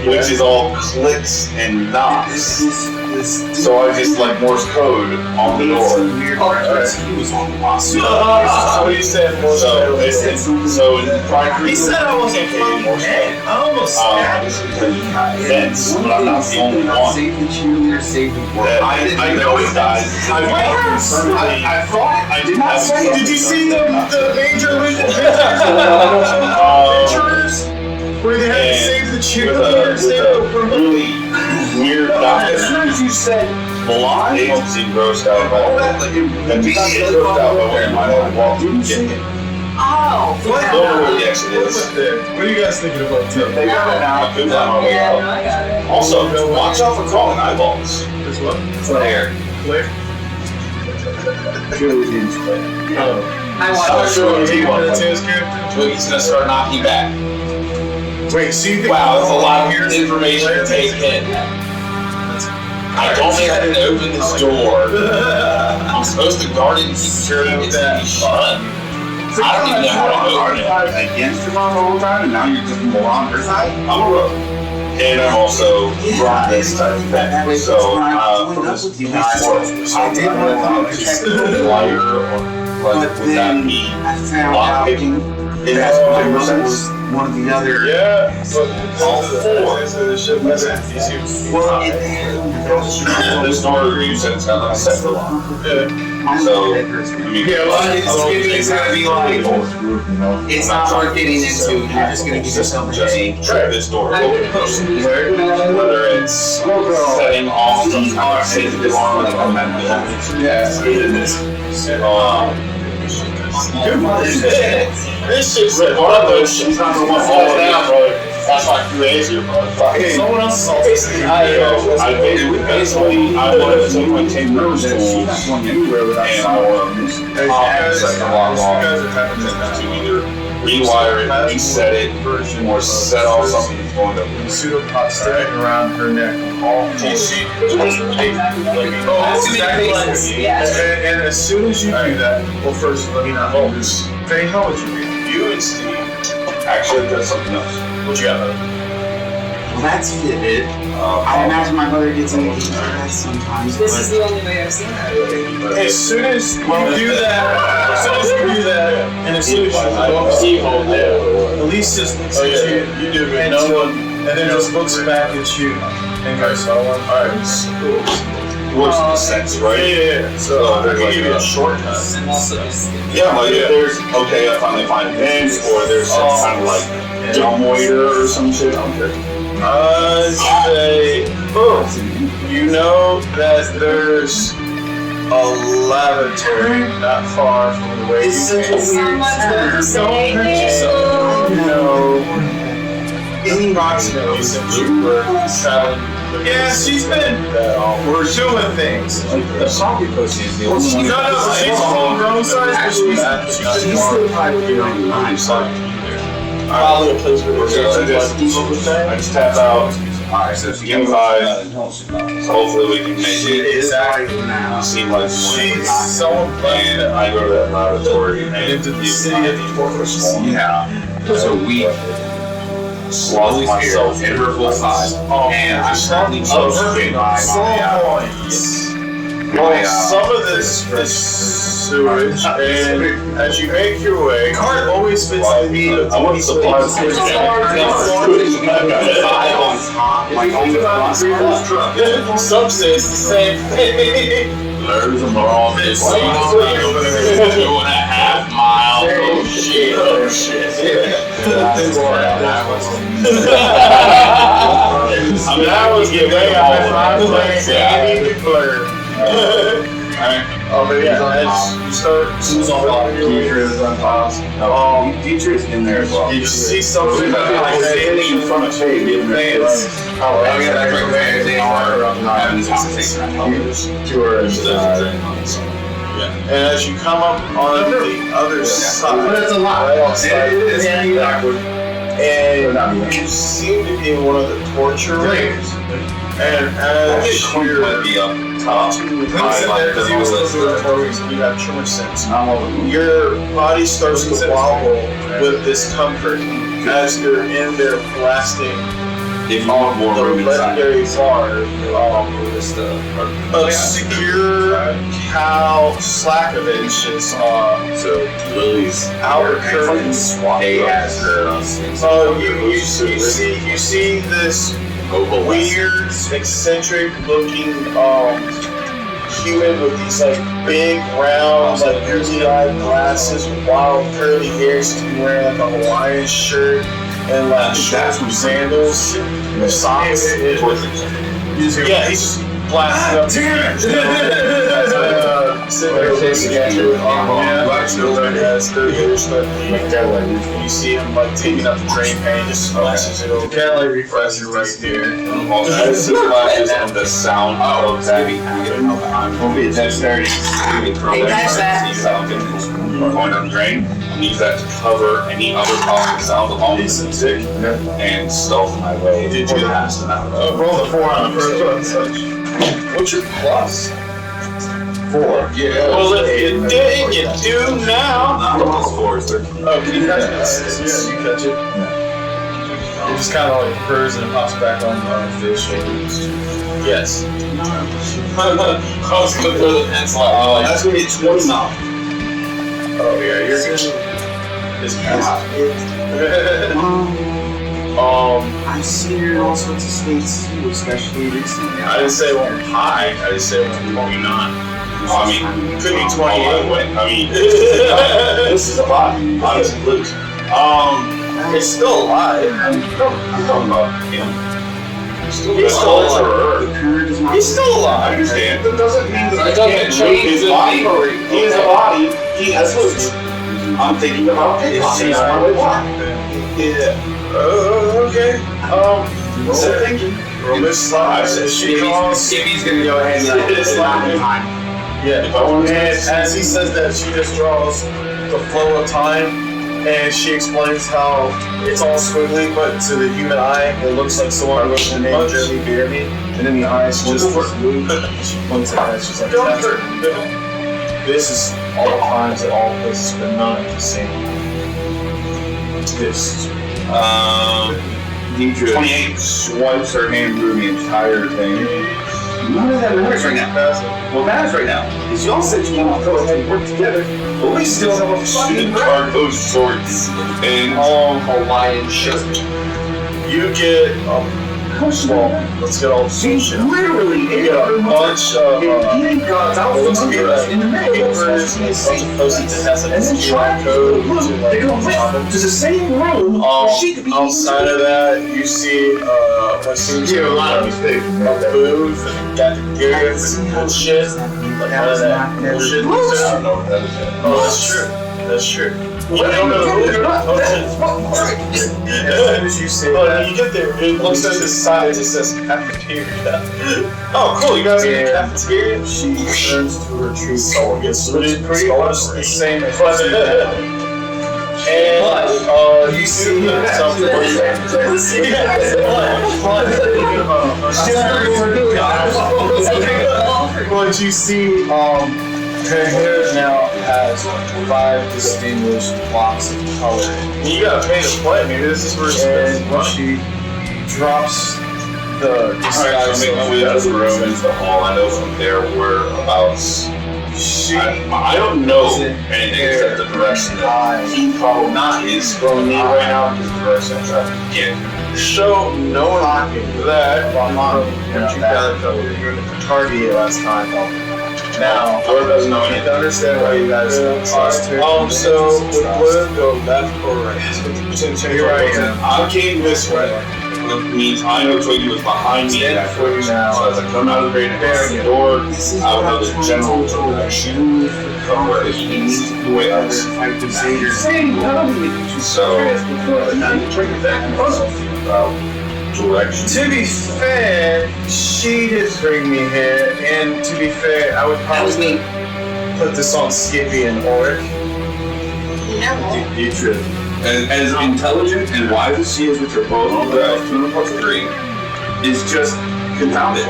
which is all clicks and knocks. So I just like Morse code on the door. He was on the boss. So you said Morse code. So in Pride He said I wasn't fucking head. I almost stabbed him. events, but I'm not the only one. Save the cheerleader, save the world. I know it dies. I thought I did not say. Did you see the major pictures? Where they had to save the cheerleader, save the really weird As soon as you said blind, agency grossed out by and we get grossed out by wearing my own walk and get hit. Oh, Don't know where the exit is. What are you guys thinking about too? They got it now. Good time on the way yeah, out. no, I got it. Also, watch out for crawling eyeballs. This what? Flare. Flare? I I'm watched sure What he are won't. his character? He's gonna start knocking back. Wait, so you think Wow, that's a lot here's of information to take in. it. I don't think I can open this door. I'm supposed to guard it and keep sure it's gonna be shut. I don't even know how to open it. against your mom the whole time, and now you're just more on her side. I'm a rogue. And I'm also from this type of thing. So, I did want to check the liar or like, would that be I found out lockpicking? it has was one of the other. Yeah, but All four. Well, This door, you said it's got like a separate lock. So, I mean, yeah, well, it's gonna be like it's not worth getting into. You're just gonna give yourself a day. try this door. Whether it's setting off some kind of safety alarm, like this shit's one of those shit's not the one falling down, brother. That's like crazy, bro. Someone else is I basically, I wanted to take my 10 rooms tools and to either rewire it, reset it, or set off something that's going to pseudopod sticking around her neck. That's exactly like And as soon as you do that, well, first let me not hold this. Faye, how would you be? you and Steve actually does something else. What you got? Well, that's it. I imagine my mother gets into that sometimes. this is the only way I've seen that. As soon as you do that, and as soon as you go, Elise just looks at you, You do and, and then just looks back at you and goes, alright, cool. Works in a sense, right? Yeah. So I can give you a shortcut. And also just Yeah, like if there's, okay, I finally find a bench, or there's some kind of like dumbwaiter or some shit. Say, boom. You know that there's a lavatory not far from the way you came. someone's gonna say You know, approximately since you were traveling. Yeah, she's been. We're doing things. The pocket pussy is the only one. No, she's full-grown size, but she's still probably doing mine. probably a place where I just tap out. Alright, so Give me 5. Hopefully we can make it now. seem like she's so and I go to that laboratory and into the city of Yeah. So we slot myself in her full size. And I'm slightly close to Well, some of this is sewage, and as you make your way, the cart always fits the need of I want to supply the on top, like on the bus. Some say it's the same thing. There's a wrong. It's 2.5 miles. Oh shit. Oh shit. I mean, I was getting Oh, but yeah, as you start, Who's on bottom? Dietrich's in there as well. you see something like standing in front of Faye, giving her It's They are having this conversation on television. and as you come up on the other side, But it's a lot. right outside, It is. and you seem to be in one of the torture rooms. And as you're might be up top. you have too much sense. Your body starts to wobble with discomfort as you're in there blasting If you want more the room inside. legendary bar. Obscure Cal Slakovich is So Lily's outer curtains. They has her. So you see this weird, eccentric looking human with these like big round, like googly-eyed glasses with wild curly hair. He's wearing like a Hawaiian shirt and like short sandals, socks. Yeah, he's just blasting up. Sitting there looking at you. You see him like taking up the drain pan, just splashes it over. Can't like refresh it right there. As the flashes and the sound of that, that's very going down the drain. Use that to cover any other possible sound along with some sick and stealth my way. Did you past and out? roll the 4 on the first one? What's your plus? 4. Yeah. Well, if you did, you do now. Not the plus 4 is 13. Oh, can you catch it? Yeah, you catch it. It just kind of like purrs and it pops back on the shoulders. Yes. I was gonna throw the pencil out. Oh, that's gonna be 20 now. Oh yeah, you're good. This pass. I've seen her in all sorts of states too, especially recently. I didn't say one high. I just said one not. I mean, Could be 28. I mean, this is a lot. Honestly, Luke. It's still alive. I'm talking about him. He's still alive. He's still I alive. understand. That doesn't mean that It doesn't change his the body. theory. He has a body. He has roots. I'm thinking about it. Yeah. Okay. So thinking. Roll this slide. Skippy's gonna go ahead and slap behind. Yeah. And as he says that, she just draws the flow of time, and she explains how it's all squiggly, but to the human eye, it looks like someone wrote the name Jeremy Bearby, and then the eyes just blue. She points at it, she's like, this is all times at all places, but not at the same time. This. Deidre 28 swipes her hand through the entire thing. None of that matters right now. What matters right now is y'all said you want to go ahead and work together, but we still have a fucking Cargo shorts and Hawaiian shirt. You get well, let's get all the She's shit. literally You get a bunch of he ain't got out looks to be like in the middle. papers, a bunch of post-its that has like And then try QR to code look, to they're gonna like rip to the same room. She could be outside of that, you see what seems to be a booth and cafeterias and bullshit. Like none of that bullshit. I don't know what that is yet. Oh, that's true. That's true. You don't know who you're not. As soon as you say that, when you get there, it looks at the side, it just says cafeteria. Oh, cool, you guys are in the cafeteria? She turns to her tree. Oh, it's pretty much the same as and you see something. But you see, her hair now has 5 distinguished blocks of color. You gotta pay to play, maybe this is where when she drops the disguise. So make my way out of the room into the hall. I know from there we're about. I don't know anything except the direction that he probably not is from me right now because the direction I'm trying to get. Show no knocking that. You were in the Picardia last time. Now, Lord doesn't know I anything. can understand why you guys are. So, would Blue go left or right? Here I am. I came this way. It means I know Twiggy was behind me. Stand for you now. So as I come out of the grate and pass the door, I would know the general direction of where he needs to way out. So, direction. To be fair, she did bring me here, and to be fair, I would probably put this on Skippy and Oric. Deidre, as intelligent and wise as she is, which are both on the 2 plus 3, is just confound it.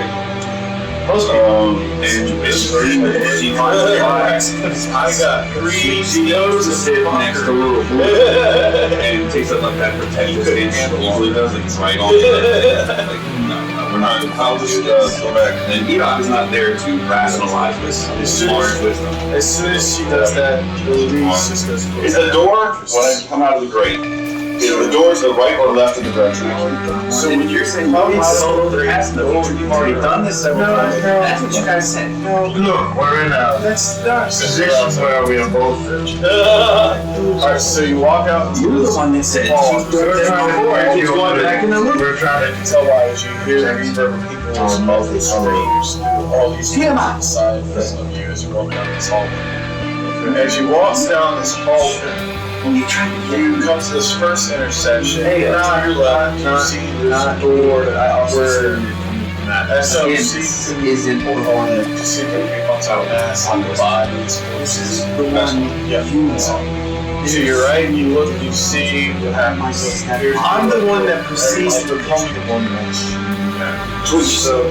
And she finds I got 3 she goes to sit next to little blue and takes up like that pretentious stance she usually does, like it's right on like, no, we're not gonna follow this go back. And Enoch is not there to rationalize this large wisdom. As soon as she does that, the leaves just goes. Is the door when I come out of the grate? Is the door to the right or left of the direction? So when you're saying you've already done this several times. That's what you guys said. Look, we're in a position where we are both. Alright, so you walk out. You're the one that said We're trying to tell why as you hear these verbal people on multiple screams. All these people inside of you as you walk down this hallway. As you walk down this hallway, you come to this first intersection. Hey, to your left, you see this door that I also SOC isn't to see if it comes out mass on the bodies. This is the one you know. To your right, you look and you see what happens. I'm the one that proceeds to become the one that so,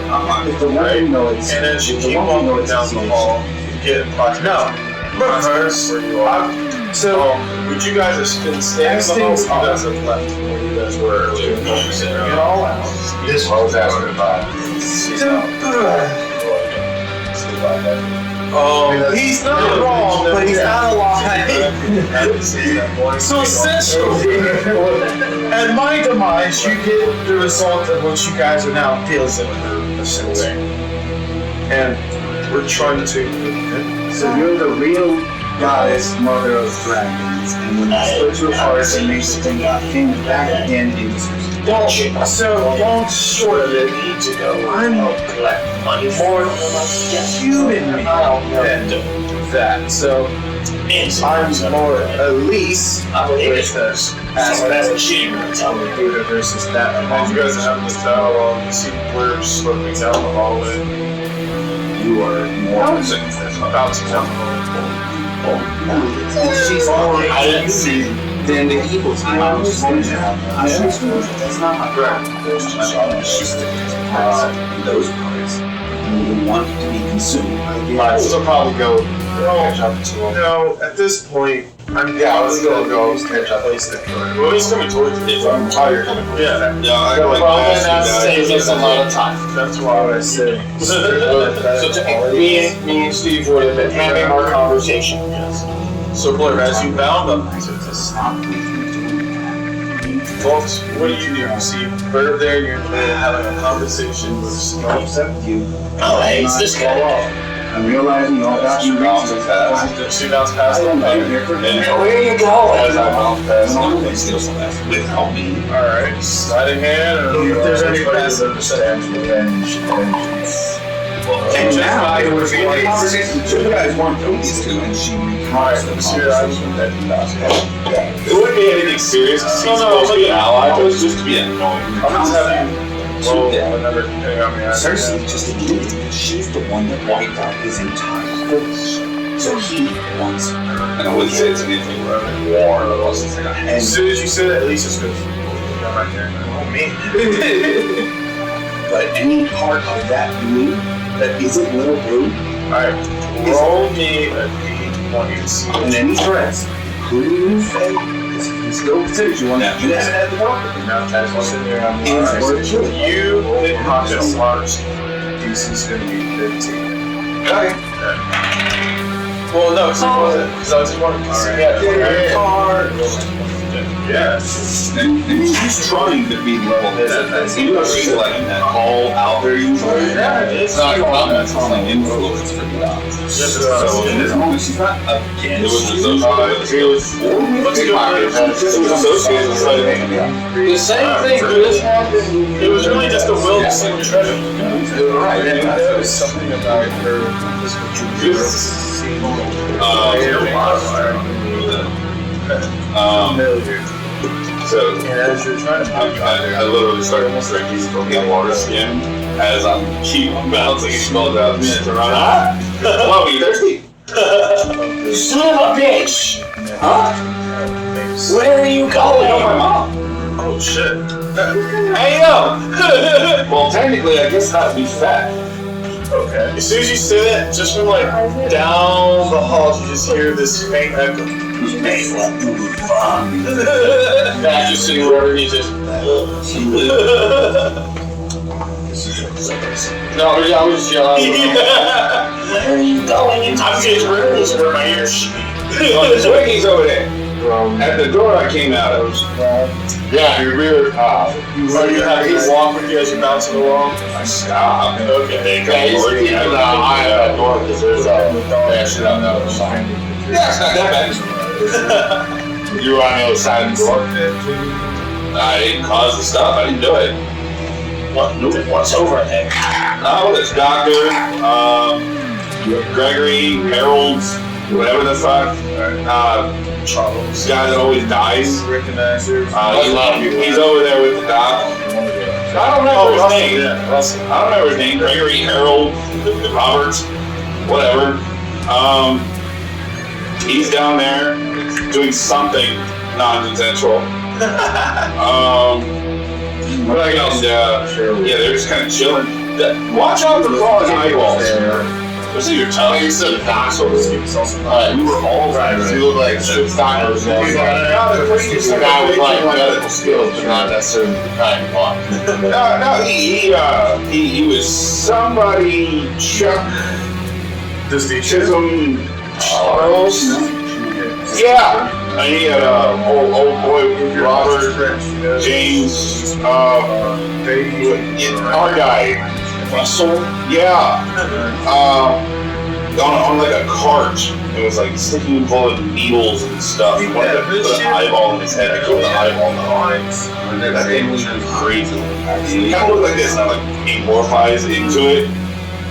right? And as you keep walking down the hall, you get reverse where you are. So, would you guys have been standing the hall? You guys have left where you guys were earlier. Get all out. This was asking about. Oh, he's not wrong, but he's not alive. So essentially, at my demise, you get the result of what you guys are now feeling essentially. And we're trying to take So you're the real goddess, mother of dragons, and when you split your hearts and makes the thing came back again into So long short of it, I'm more human than that. So I'm more Elise with us as Buddha versus that. And you guys are having this dialogue, you see blurbs slipping down the hallway. you are more About to come home. she's more than the evil team. I understand. That's not my problem. She's those parts who want to be consumed. Alright, so they'll probably go catch up to him. No, at this point, I'm Let's go catch up. place that well, he's coming towards me. Oh, you're coming. Yeah, Yeah, I got like that saves us a lot of time. that's why I said. So me and Steve would have been having our conversation. Yes. So, Blur, as you bound up to Stop me from doing that. folks, what do? You see Bird there, you're having a conversation with Steve. I'm upset with you. Oh, hey, it's this guy. I'm realizing all that you Bounce past. She bounced past I him. don't know. Here for And where you going? As I bounce past him. They steal some of that without me. Alright, sliding hand, or If there's any anybody passive understands revenge, and now it was a conversation that you guys weren't these two, and she Alright, recounts the so I conversation that It wouldn't be anything serious because he's supposed to be an ally, but it's just to be annoying. I'm just having roll another depending on the answer. Cersei just admitted that she's the one that wiped out his entire force. So he wants her. And I wouldn't say it's anything war or else it's like a As soon as you say that, Lisa just goes, right there. Oh, me. But any part of that blue that isn't little blue, Alright, roll me a D1. and any threats, including Faye, because he still considers you one that you hasn't had the property. Now, that's what's in there. Is worth killing. You hit pocket large. DC's gonna be 15. Okay. Well, no, because it wasn't. Because I was wondering. Yeah. And he's trying to be level-headed. He was like that all out there usually. It's not about that. It's like influence for the odds. So in this moment, she's not against. It was associated. What's good? It was associated with the same thing could have happened. It was really just a will to save the treasure. Right, and There was something about her. So And as you're trying to I literally started drinking these fucking water skin as I'm keep bouncing and smells out and shit around. Hello, you thirsty? Son of a bitch! Huh? Where are you going? Oh, my mom. oh shit. Hey yo! Well, technically, I guess that would be fat. Okay. As soon as you say that, just from like down the hall, you just hear this faint echo. Back just sitting wherever he just. No, I was just yelling. Where are you going? I'm getting ripples where my ears. Oh, the Swiggy's over there. At the door I came out of. Yeah, you're weird. You have to walk with you as you're bouncing along. I stopped. Okay. Yeah, he's keeping an eye on that door because there's a shit on the other side. Yeah, it's not that bad. You were on the other side of the door. I didn't cause the stuff. I didn't do it. What's over there? Oh, there's Doctor, Gregory, Harold, whatever the fuck. Charles. This guy that always dies. Recognizer. He's over there with the doc. I don't remember his name. I don't remember his name. Gregory, Harold, Robert, whatever. He's down there doing something non-consensual. What else? Yeah, they're just kind of chilling. Watch out for claws and eyeballs. What's your tongue? You said dinosaurs. Alright, we were all right. You look like dinosaurs. The guy with like medical skills, but not necessarily the kind of fun. No, he was somebody. Chuck. Does the Chisholm Charles? Yeah. And he had old boy Robert, James, our guy, Russell. Yeah. On like a cart. It was like sticking full of needles and stuff. He wanted to put an eyeball in his head. I killed the eyeball in the arms. That thing was crazy. It kind of looked like this, and I like amorphized into it.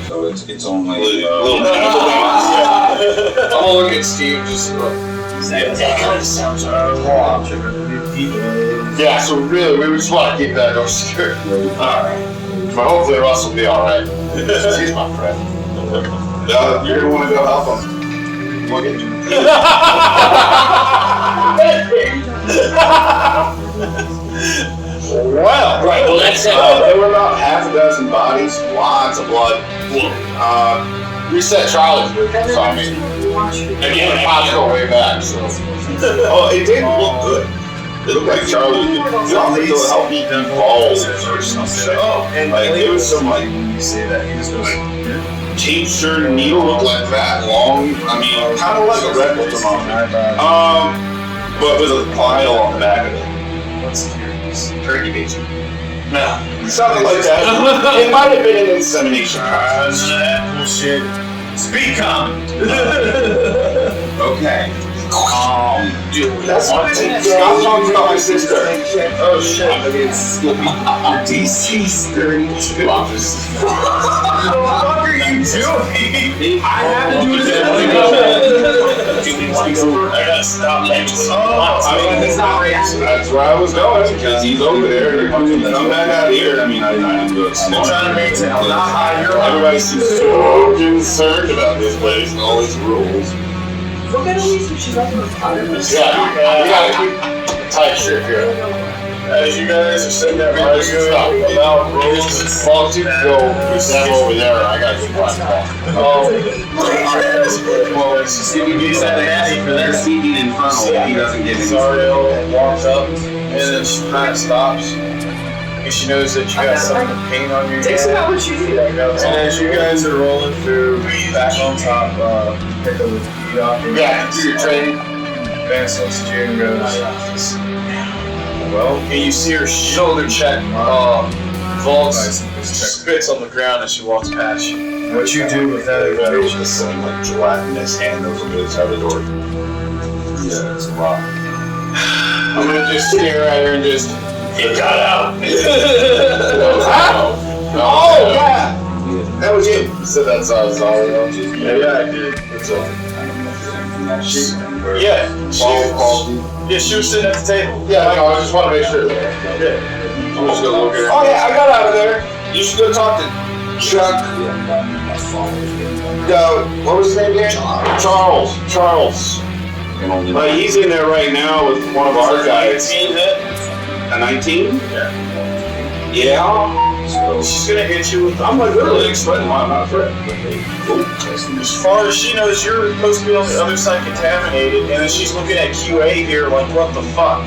So it's only little cannibal things. I'm gonna look at Steve just look. That kind of sounds wrong. Yeah, so really, we just want to keep that door secure. Alright. But hopefully Russ will be alright. He's my friend. You're gonna want to go help him. Look at you. Well, right. Well, that's there were about half a dozen bodies, lots of blood. Reset Charlie's with it, so I mean, again, the pops go way back, so. Oh, it didn't look good. It looked like Charlie. It looked like how he balls or something. Oh, and like it was some like you say that he just goes like tape shirt needle looked like that long. I mean, kind of like a red but with a file on the back of it. What's here? Turkey bacon. No, something like that. It might have been an insemination process. Bullshit. Speak on. Okay. Dude, that's what it is. Stop talking about my sister. Oh shit. DC's 32. What the fuck are you doing? I have to do this. I gotta stop. I mean, it's not racist. That's where I was going. Because he's over there. Come back out here. I mean, I didn't do it. I'm trying to maintain. I'm not high. Everybody seems so concerned about this place and all its rules. What kind of reason she's up in the Yeah, we gotta keep a tight ship here. As you guys are sitting there arguing about rules and faulty go with them over there, I gotta keep my back. well, it's just giving you that natty for their speaking in front of him. He doesn't get any. Zariel walks up and then she kind of stops. And she knows that you got some paint on your Takes hand. an opportunity. And as you guys are rolling through, back on top, pick up the feet off. Yeah, do your training. Vance looks at you and goes, well, and you see her shoulder check. Vault spits on the ground as she walks past you. What you do with that information? With some like gelatinous hand over the other side of the door. Yeah, it's a lot. I'm gonna just stare at her and just, it got out. Oh, yeah! That was you. You said that's Zariel. Yeah, I did. It's She was sitting at the table. yeah, no, I just want to make sure. Yeah. I'm just gonna look at her. Oh yeah, I got out of there. You should go talk to Chuck. What was his name again? Charles. He's in there right now with one of our guys. A 19? Yeah. Yeah. So she's gonna hit you with. I'm like literally explaining why I'm not a threat. As far as she knows, you're supposed to be on the other side contaminated, and then she's looking at QA here like, what the fuck?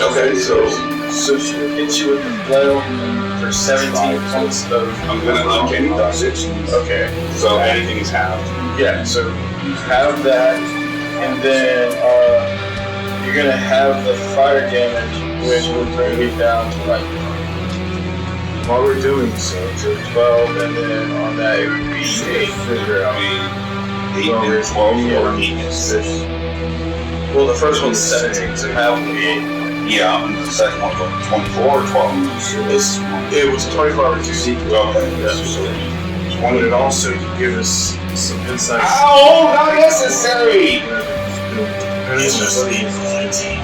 Okay, so she'll hit you with the blow for 17 points of. I'm gonna uncanny dodge it. Okay. So anything is halved. Yeah, so you have that, and then you're gonna have the fire damage, which will bring it down to like. While we're doing so, 12, and then on that it would be 8. Figure out. 8 and 12 or 8 and 6. Well, the first one's 17, so half will be 8. Yeah, and the second one was 24 or 12. It was 24 hours 2 sequels. Okay, yeah. Wanted it also to give us some insight. Ow, not necessary! He's just leaving.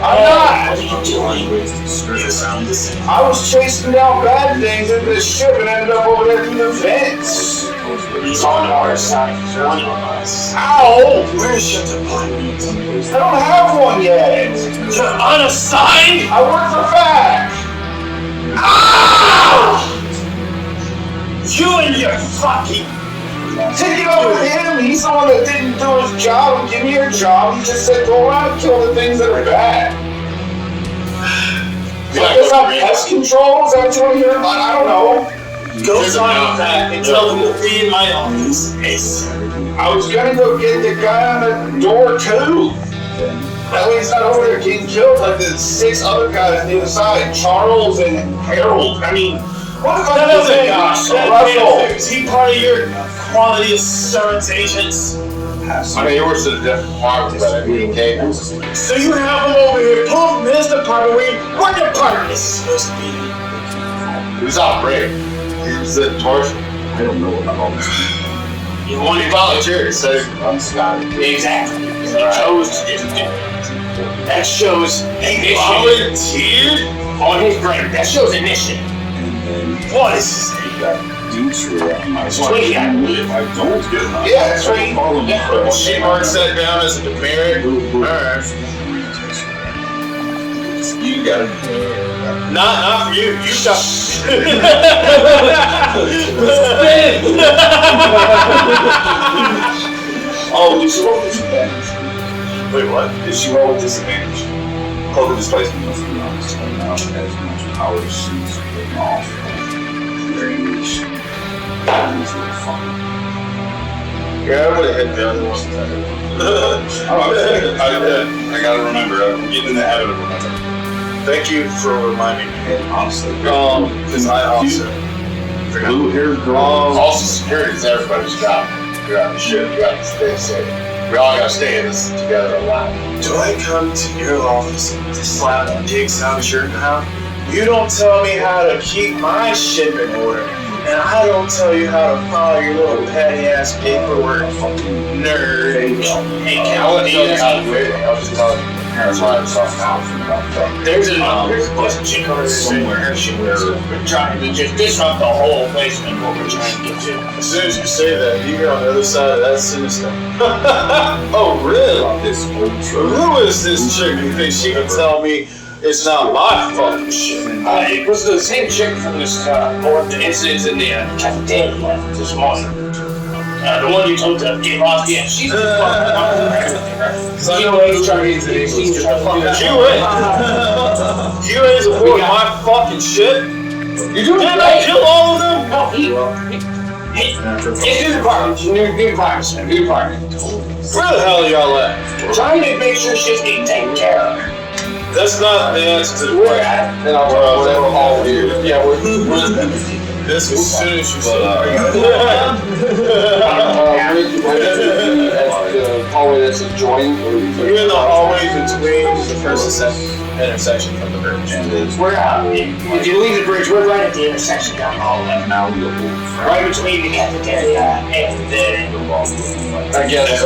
I'm not! I was chasing down bad things into the ship and ended up over there through the vents. He's on our side. He's one of us. Ow! Where's your department? I don't have one yet. You're unassigned? I work for FAC. Ow! You and your fucking... Take it up with him. He's the one that didn't do his job and give me your job. He just said go around and kill the things that are bad. Is that pest control? Is that what you want to hear about? I don't know. Go sign with that and tell them to be in my office. I was gonna go get the guy on the door too. That way he's not over there getting killed like the 6 other guys on the other side. Charles and Harold. I mean, what about That doesn't Russell? Is he part of your quality assurance agents? I mean, he works at a different department, but I mean, So you have him over here, pull from his department what department is he supposed to be in? he was out break. He was the torch. I don't know about all this. You want He volunteered, so I'm Scott. Exactly. He chose to do it. That shows initiative. Volunteered? On his brain. That shows initiative. What is his name? Twiggy, I believe. I don't get it. Yeah, that's right. Yeah. She marks that down as a demerit. Alright. You got it. Not for you. You got. Oh, did she roll with disadvantage? Wait, what? Did she roll with disadvantage? Cloak of displacement must be on display now as much power as she's putting off. Very niche. Yeah, I would have hit the other one. I gotta remember. I'm getting in the habit of remembering. Thank you for reminding me. Honestly. Because I also forgot. Blue-haired girl. Also, security is everybody's job. You're on the ship. You gotta stay safe. We all gotta stay in this together alive. Do I come to your office to slap dicks out of your mouth? You don't tell me how to keep my ship in order, and I don't tell you how to follow your little petty ass paperwork, nerd. Hey, I wouldn't tell you how to do it. I was just telling you. Parents line something out from about There's a chick over there somewhere. We're trying to just disrupt the whole place and what we're trying to get to. As soon as you say that, you're on the other side of that sinister. Oh, really? Who is this chick who thinks she can tell me it's not my fucking shit? It was the same chick from this board, the incidents in the Captain Daeus this morning. The one you told to get lost, yeah, she's the fucking QA's trying to get to these teams to fuck that. QA's aboard my fucking shit? You're doing Didn't I kill all of them? No, it's new department, new department, new department. Where the hell are y'all at? Trying to make sure shit's getting taken care of. That's not the answer to the We're question. at And I'll tell whatever hall here. Yeah, we're this as soon as you said The hallway that's adjoining. You're in the hallway between the first and second intersection from the bridge. We're out. If you leave the bridge, we're right at the intersection down the hallway. Now we'll Right between the cafeteria and the... I guess.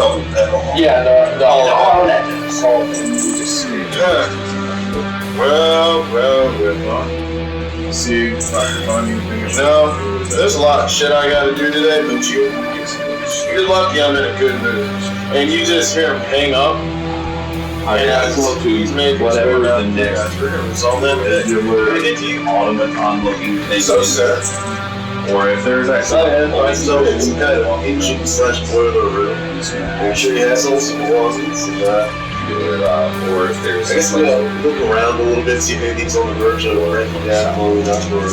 Yeah, the all that does. Well. See if I can find anything. No, there's a lot of shit I gotta do today, but you're lucky I'm in a good mood. And you just hear him hang up, pull up to whatever the next automaton looking thing is. Or if there's actually some kind of engine / boiler room. Make sure you have some closets and or if there's I guess look around a little bit, see if anything's on the verge of breaking down low enough or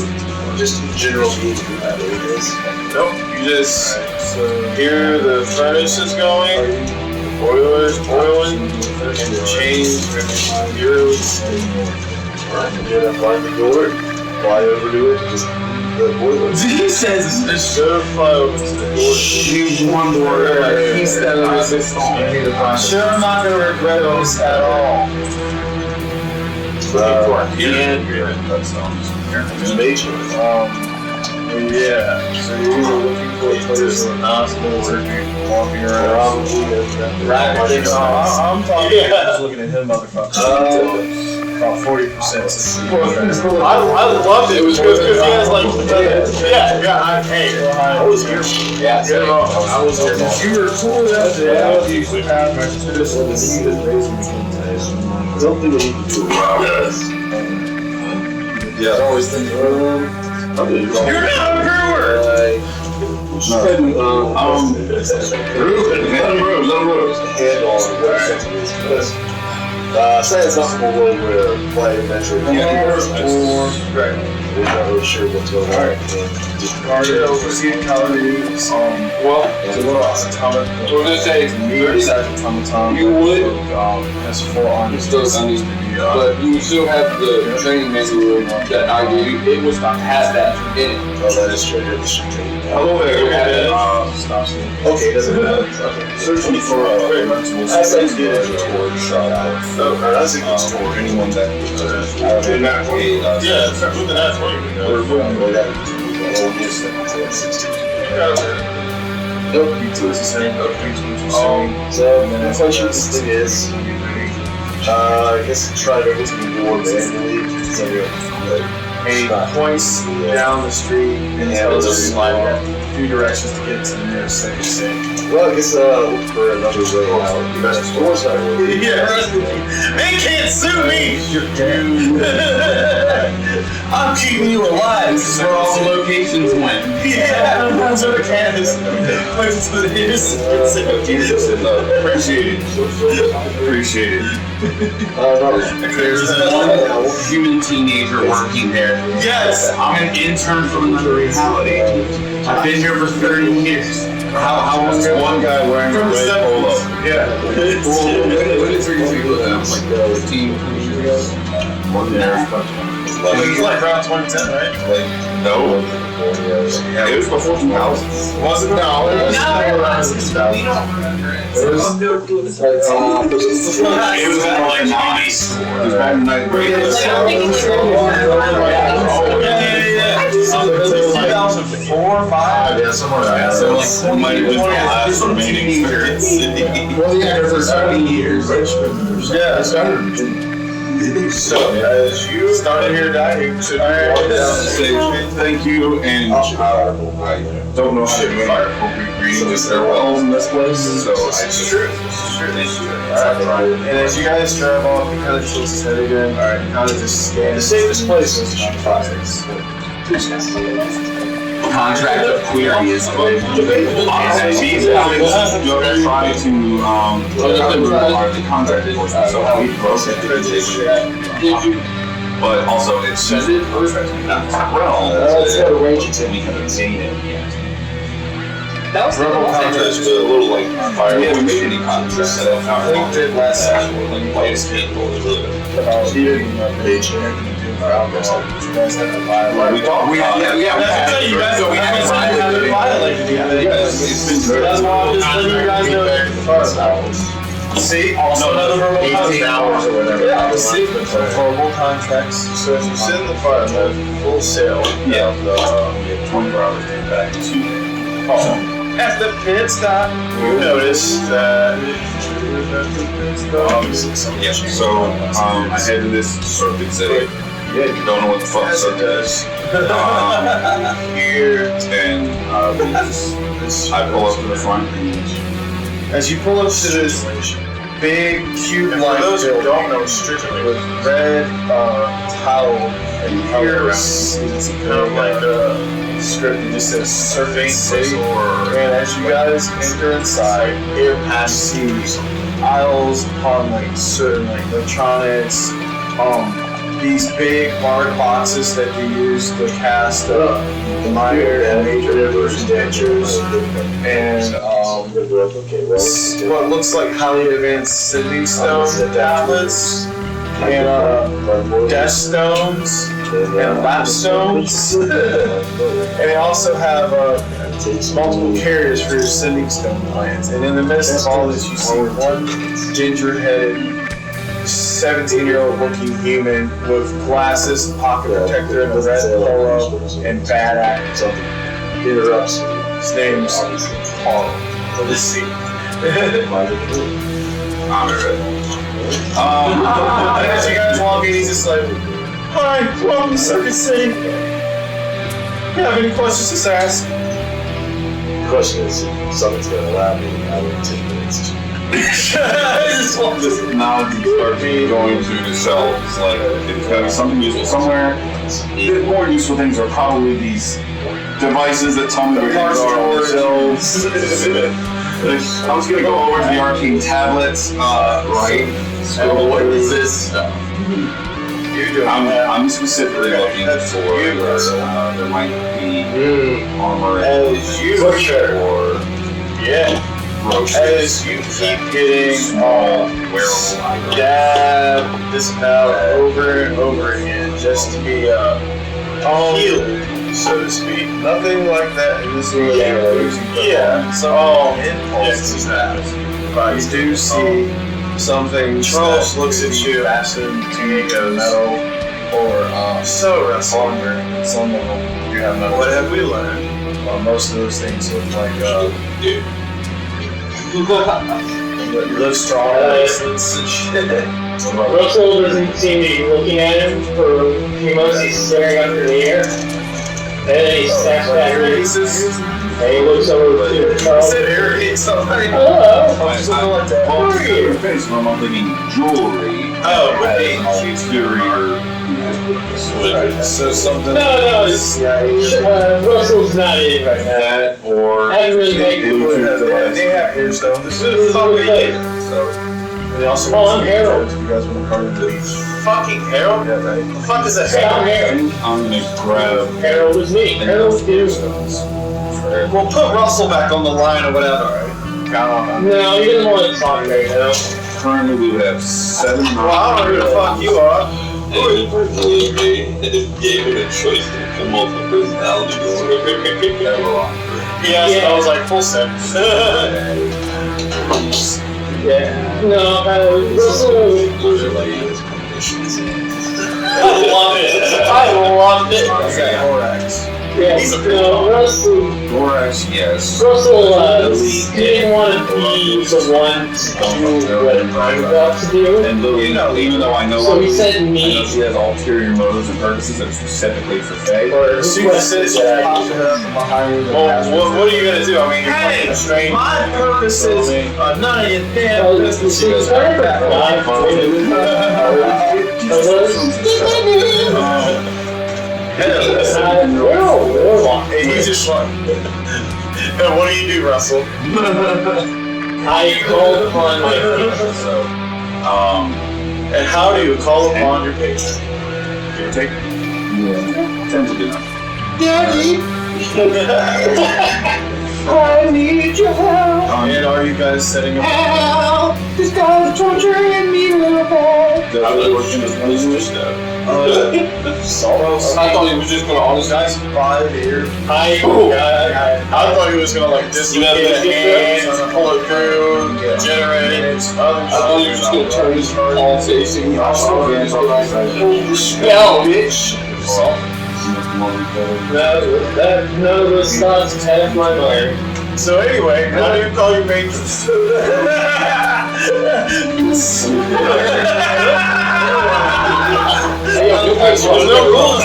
just in general need to do that. Nope, you just hear the furnaces going, the boilers boiling, and the chains ripping gears. Alright, I'm gonna find the door, fly over to it, just the boilers. he says Just go fly over to the door. shoot one door, he said I'm Sure, I'm not gonna regret this at all. Mage. Yeah, so you're either looking for a place or an hospital or walking around. I'm talking, just looking at him, motherfucker. About 40%. I loved it. It was good because he has like, I was here. Yeah, I was here. You were cool that day. I usually have my students in the seat of raising the something that you can do about this. Yeah, always think, You're not a brewer! Say it's not from a world where play adventure. We're not really sure what's going on. Just Cardio, proceed Calidus. Well, it's a little atomic. We're gonna say automaton. you would, has 4 arms. but you still have the training manual that I gave you. It was has that in it. oh, that is true. Hello there. Okay, it doesn't matter. Okay. Searching for a That's a good shot out. That's a good score. anyone that Yeah, start moving that way. We're moving with that. Nope. So it's the same. So, the question this thing is, I guess try to get to the door manually. So He points down the street and tells us two directions to get to the nearest safe state. well, I guess look for another way out. The door's not really. Yeah, they can't sue me! I'm keeping you alive. This is where all the locations went. Yeah, that's what the can is. Places to the Appreciate it. There's a human teenager working there. Yes! I'm an intern from another reality. I've been here for 30 years. How long is one guy wearing a red polo? Yeah. When did you like 15 years ago? More than there. It's like around 2010, right? No. It was before 2000. Was it? No. We don't remember it. It was in the like 90s. It was back in 9th grade. 2004 or 5? Yeah, somewhere around So like, it might have been the last remaining city. Well, yeah, for 30 years. Yeah, so, as you started here diving, should Say thank you, and I don't know how to make appropriate greeting with farewells in this place, so I just And as you guys drive off, he kind of shakes his head again. Alright, kind of just stand. The safest place is to shoot fires. Contract of query is try to the contract enforcement, so how we process but also it's just Let's go to range we haven't seen it yet. That was Rebel contracts with a little like fire. We haven't made any contracts that I think that last session was like players can't go to he didn't page you guys had to violate. we thought we That's the thing, you guys don't have haven't violated anything. yes, it's been good. That's why I'm just letting you guys know that the first hours. See, also another verbal 18 contract. hours or whatever. Yeah, see, verbal contracts. So if you send the fire mode full sail, We have 24 hours to get back to At the pit stop. you notice that obviously something yeah, so I headed this circuit city. Yeah, you don't know what the fuck as it circuit does. is. Here and I pull up to the front. As you pull up to this big cube-like For those who building don't know, strictly with red tile and here it's kind of like a script that just says Serpent City. And as you guys enter inside, it passes aisles upon like certain like electronics, these big hard boxes that they use to cast minor and major adventures, and what looks like highly advanced sending stone tablets, and death stones, and lap stones, and they also have multiple carriers for your sending stone plans. And in the midst of all this, you see one ginger-headed 17-year-old looking human with glasses, pocket protector, and a red polo, and bad act. Interrupts. His name's Paul. Let's see. As you guys walk in, he's just like, "Hi, welcome to Circuit City. You have any questions, just ask." The question is, if something's going to allow me out of 10 minutes. Now you start going to the shelves, like it's got something useful somewhere. The more useful things are probably these devices that tell me where things are on the shelves. I was gonna go over to the arcane tablets, right? So what is this? I'm specifically looking for there might be armor As you or as you keep getting stabbed, disemboweled over and over again, just to be healed, so to speak. Nothing like that in this game. Yeah, so all impulses that. You do see something. Charles looks at you, acid, to metal, or so wrestling. Some of them you have metal. What have we learned? Most of those things look like live strong bracelets and shit. Russell doesn't seem to be looking at him for a few months. He's staring up in the air. And then he snaps back and he looks over to the car. Said Eric something. Hello. Something like that. How are you? I'm thinking jewelry. Oh, right. Exterior. So something. No, it's, Russell's not in right now. That or I haven't really made it for it. They have hairstone. This is fucking so. They also I'm Harold. You guys want to card into these? Fucking Harold? Yeah, right. The fuck is that? I'm Harold. I'm gonna grab. Harold is me. Harold is. We'll put Russell back on the line or whatever, right? No, he doesn't want to talk right now. Currently, we would have 7. Well, I don't know who the fuck you are. Gave it a choice to multiple personalities. Yeah, I was like full set. Yeah. No, Russell. I love it. I loved it. Horax. Yeah, no, Russell. Borax, yes. Russell, he didn't want to be the one to do what I'm about to do. And even though I know, So he said I know me. she has ulterior motives and purposes that are specifically for Faye. Or Suicide behind. Well, what are you gonna do? I mean, you're fucking strange. My purpose is none of your damn business. Hey, he's just fun. And what do you do, Russell? I called upon my patron. So, And how do you call upon your patron? give or take. Yeah. Tend to do that. Daddy! I need your help! And are you guys setting up? Help! This guy's torturing me real bad! Does it work in his business? I thought he was just gonna honest guys 5 here. I thought he was gonna like dislocate a hand, pull it through, generate it. I thought he was just gonna turn his all facing. No, bitch! None of those thoughts passed my mind. So anyway, how do you call your patrons? There's no rules.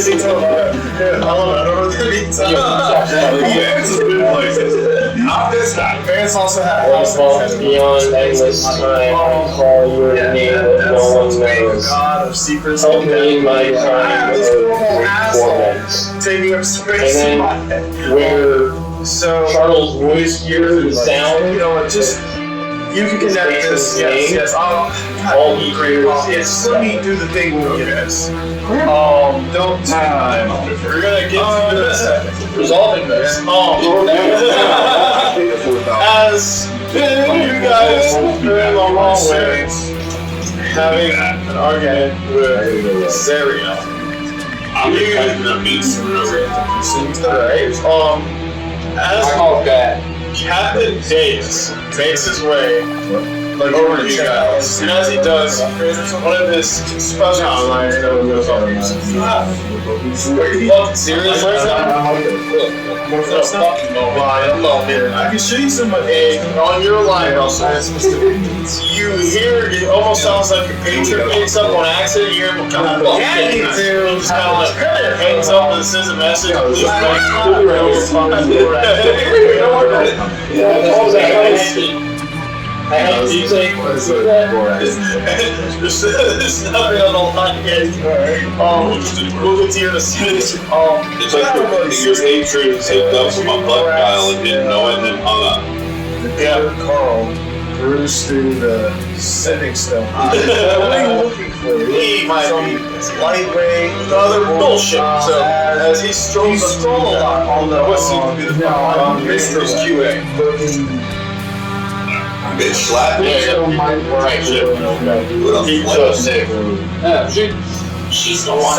Missing Toe. I don't know what that means. It's a good place. Not this time. Parents also had a beyond endless time, I call your name that no one knows. God of secrets. Help me in my time of torments. Taking up space in my head. Where Charles' voice hears down, you know what, just you can connect this. Yes. All he hears is let me do the thing with you guys. Don't time. We're gonna get to this. Resolving this. As you guys are in the hallway having an argument with Zariel. I'm gonna meet some Right. As Captain Daeus makes his way over to you guys, and as he does, one of his special lines goes on. Serious right now? I can show you some on your line also. You hear it almost sounds like your patron picks up on accident. You hear him kind of just kind of like hangs up and sends a message. There's nothing on the line yet. We'll get to you in a second. It's like your patron saved up from a butt dial and didn't know it and then hung up. Yeah, Carl perused through the sending stone. What are you looking for? He might be lightweight, other bullshit. So as he strolls a lot on the what seems to be the Mistress QA. Bitch slapping. Right. She's the one.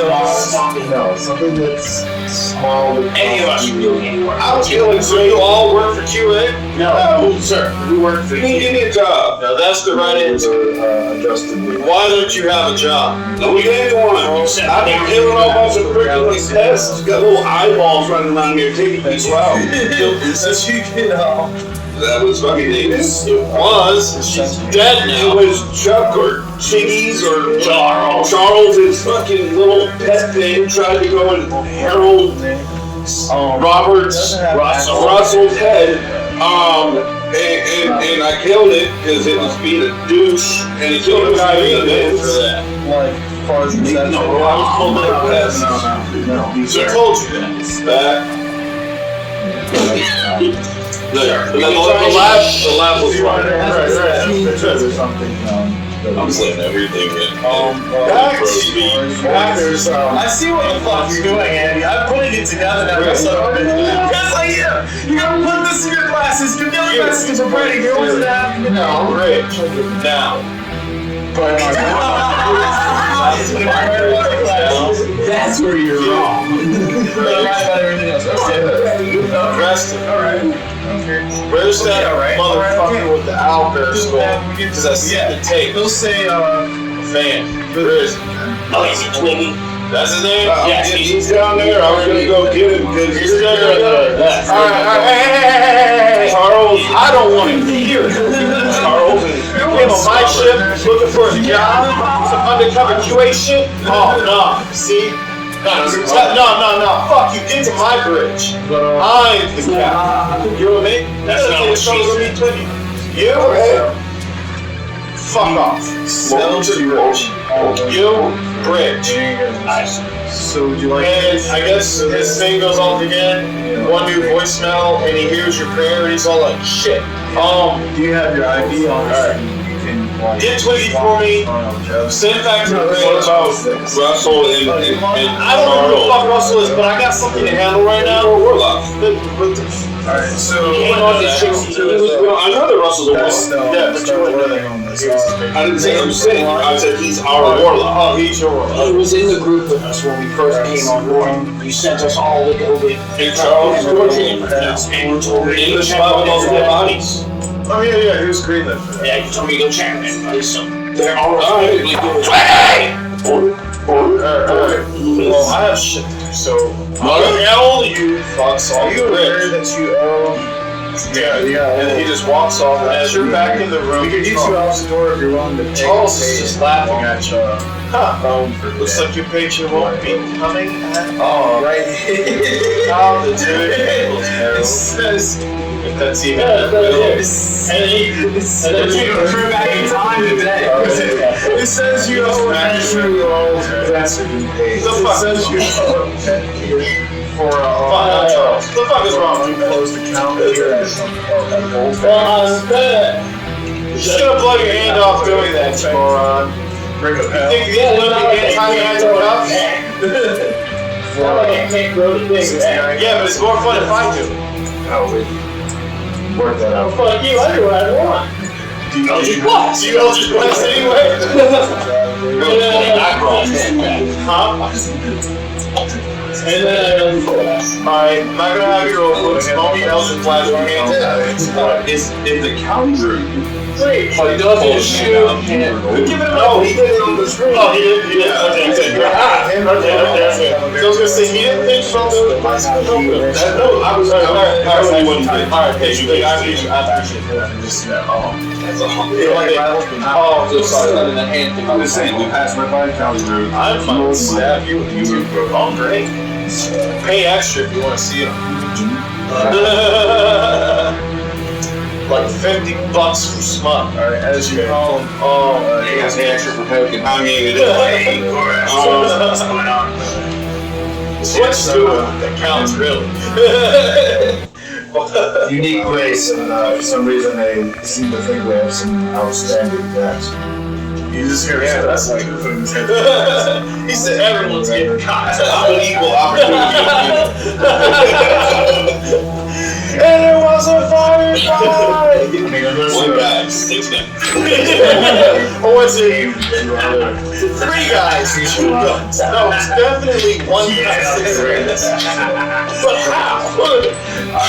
No, something that's small. Any of us should be looking for. I was feeling so you all work for QA? No, sir. We work for Give me a job. No, that's the right answer. Why don't you have a job? No, we ain't one. I've been killing a bunch of freaking pests. Got little eyeballs running around here taking people out. Since you can, That was fucking Davis. it was. She's dead It now. was Chuck or Chiggies or Charles. Charles, his fucking little pet thing, tried to go and herald Russell's head. And I killed it because it was being a douche, and he killed a guy in the end for that. Like, far as No, I was pulling up pests. So I told you that. The lab was right. I'm saying everything. Back to I see what the fuck you're doing, Andy. I'm putting it together now. Just like you gotta put this in your glasses. Give the other glasses for writing. You always have. No, great. Now. That's where you're wrong. Alright. Where's that motherfucker with the owlbear skull? Because I see the tape. They'll say, Van. Where is he? Oh, is he Twiggy? That's his name? Yes, He's down there. I was gonna go get him because He's down there. Alright, hey, Charles, I don't want to hear it. Charles, You came on my ship looking for a job? Some undercover QA shit? Oh, no. See? No. Fuck you. Get to my bridge. I'm the captain. You with me? That's not what she said. Twiggy. You? Fuck off. Sell to the bridge. You? Bridge. So would you like? And I guess this thing goes off again. One new voicemail, and he hears your prayer, and he's all like, "Shit." Do you have your ID on? Alright. Get Twiggy for me. Send it back to the bridge. what about Russell and I don't know who the fuck Russell is, but I got something to handle right now. Warlock? Alright, so I know that Russell's a warlock. yeah, but you wouldn't know that. I didn't say I'm saying. I said he's our warlock. Oh, he's your warlock. He was in the group with us when we first came on board. You sent us all to go get And Charles tortured him. and you told me English Bible knows their bodies. Oh yeah, he was Greenland. Yeah, you told me to go check on everybody, so they're all Alright. Alright. Well, I have shit to do, so all you fucks off the bridge. That you owe. Yeah. And then he just walks off. And as you're back in the room, we could use you out the door if you're willing to. Charles is just laughing at you. Looks like your patron won't be coming at all. Right. Oh, the dude. It says, if that's even And then you go through back in time today. it says you owe an extra roll. That's the fuck says you for Charles. What the fuck is wrong? You closed the count here. Just gonna blow your hand off doing that, moron. Bring a pen. You think these women get tiny hands up? Not like I can't grow the thing. Yeah, but it's more fun if I do. Oh, we work that out. Fuck you, I do what I want. Do you Eldritch Blast anyway? Huh? And then Alright, I'm not gonna have you roll for it. Only Eldritch Blast your hands. Is the county room? wait, Oh, you don't have to shoot. Give it a no, he did it on the screen. Oh, he did? Okay, good. Okay. So I was gonna say, he didn't think from the no, I was alright, okay, you I appreciate it. That's I'm just saying, we passed right by the county room. I'm fucking stab you with you for longer. Pay extra if you want to see him. Like $50 for smut. Alright, as you call him. Oh, He has the extra for poking. I mean, it is what's going on? What's doing that counts really? Unique race, and for some reason they seem to think we have some outstanding guys. You just hear that's like putting his head. He said everyone's getting caught. I'm an equal opportunity. And it was a fire fight! One guy, 6 guys. Or was it 3 guys who shoot guns? No, it's definitely 1 guy, 6 guys. But how?